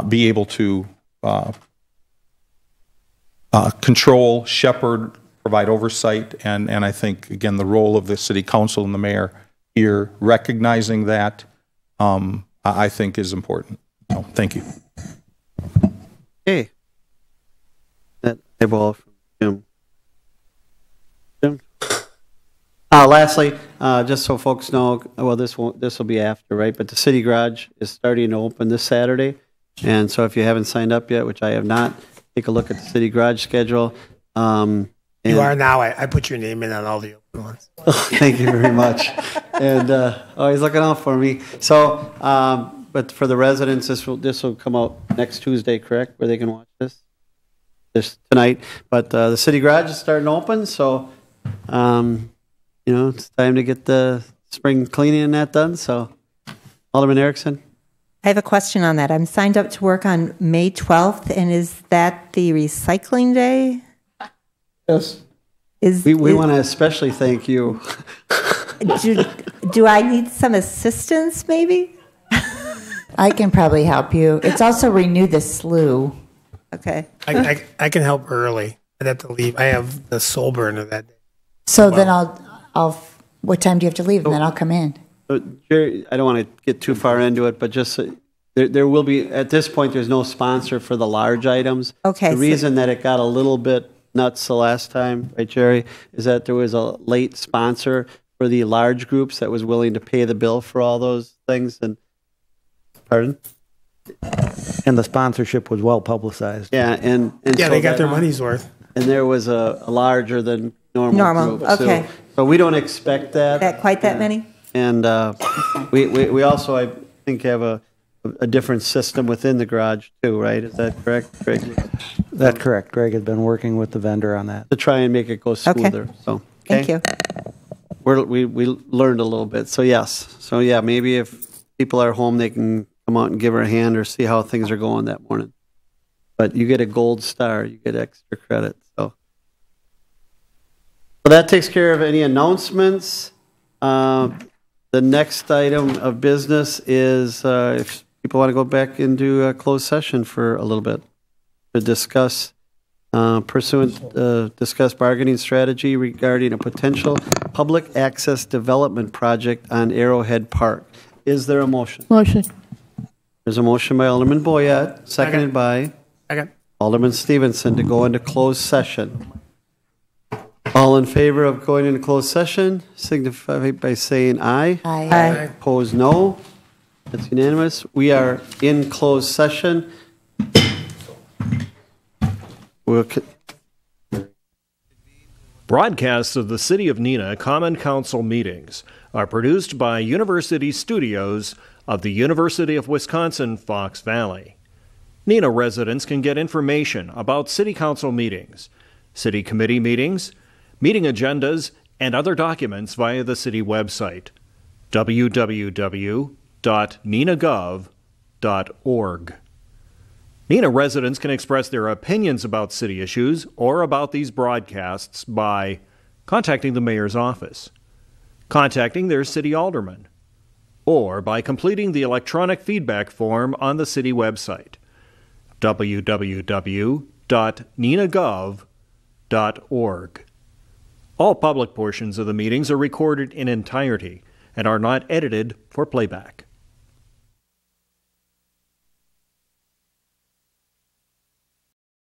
be able to control, shepherd, provide oversight, and I think, again, the role of the city council and the mayor here recognizing that, I think is important. So, thank you. Okay. That eyeball from Jim. Lastly, just so folks know, well, this will be after, right? But the City Garage is starting to open this Saturday, and so if you haven't signed up yet, which I have not, take a look at the City Garage schedule. You are now. I put your name in on all the ones. Thank you very much. And always looking out for me. So, but for the residents, this will come out next Tuesday, correct? Where they can watch this tonight. But the city garage is starting to open, so it's time to get the spring cleaning and that done. So, Alderman Erickson. I have a question on that. I'm signed up to work on May 12th, and is that the recycling day? Yes. We want to especially thank you. Do I need some assistance, maybe? I can probably help you. It's also renew the slough. Okay. I can help early. I'd have to leave. I have the soul burner that day. So then I'll. What time do you have to leave? And then I'll come in. Jerry, I don't want to get too far into it, but just there will be, at this point, there's no sponsor for the large items. Okay. The reason that it got a little bit nuts the last time, right, Jerry, is that there was a late sponsor for the large groups that was willing to pay the bill for all those things. And pardon? And the sponsorship was well publicized. Yeah, and yeah, so they got their money's worth. And there was a larger than normal group. Okay. So we don't expect that. Quite that many? And we also, I think, have a different system within the garage too, right? Is that correct, Greg? That's correct. Greg has been working with the vendor on that. To try and make it go smoother. Okay. So Thank you. we learned a little bit. So yes. So yeah, maybe if people are home, they can come out and give her a hand or see how things are going that morning. But you get a gold star, you get extra credit. So that takes care of any announcements. The next item of business is if people want to go back into a closed session for a little bit to discuss discuss bargaining strategy regarding a potential public access development project on Arrowhead Park. Is there a motion? Motion. There's a motion by Alderman Boyett, seconded by Alderman Stevenson to go into closed session. All in favor of going into closed session, signify by saying aye. Aye. Aye. Opposed, no. That's unanimous. We are in closed session. Broadcasts of the City of Neenah Common Council meetings are produced by University Studios of the University of Wisconsin-Fox Valley. Neenah residents can get information about City Council meetings, City Committee meetings, meeting agendas, and other documents via the City website, www.neenahgov.org. Neenah residents can express their opinions about city issues or about these broadcasts by contacting the mayor's office, contacting their city alderman, or by completing the electronic feedback form on the city website, www.neenahgov.org. All public portions of the meetings are recorded in entirety and are not edited for playback.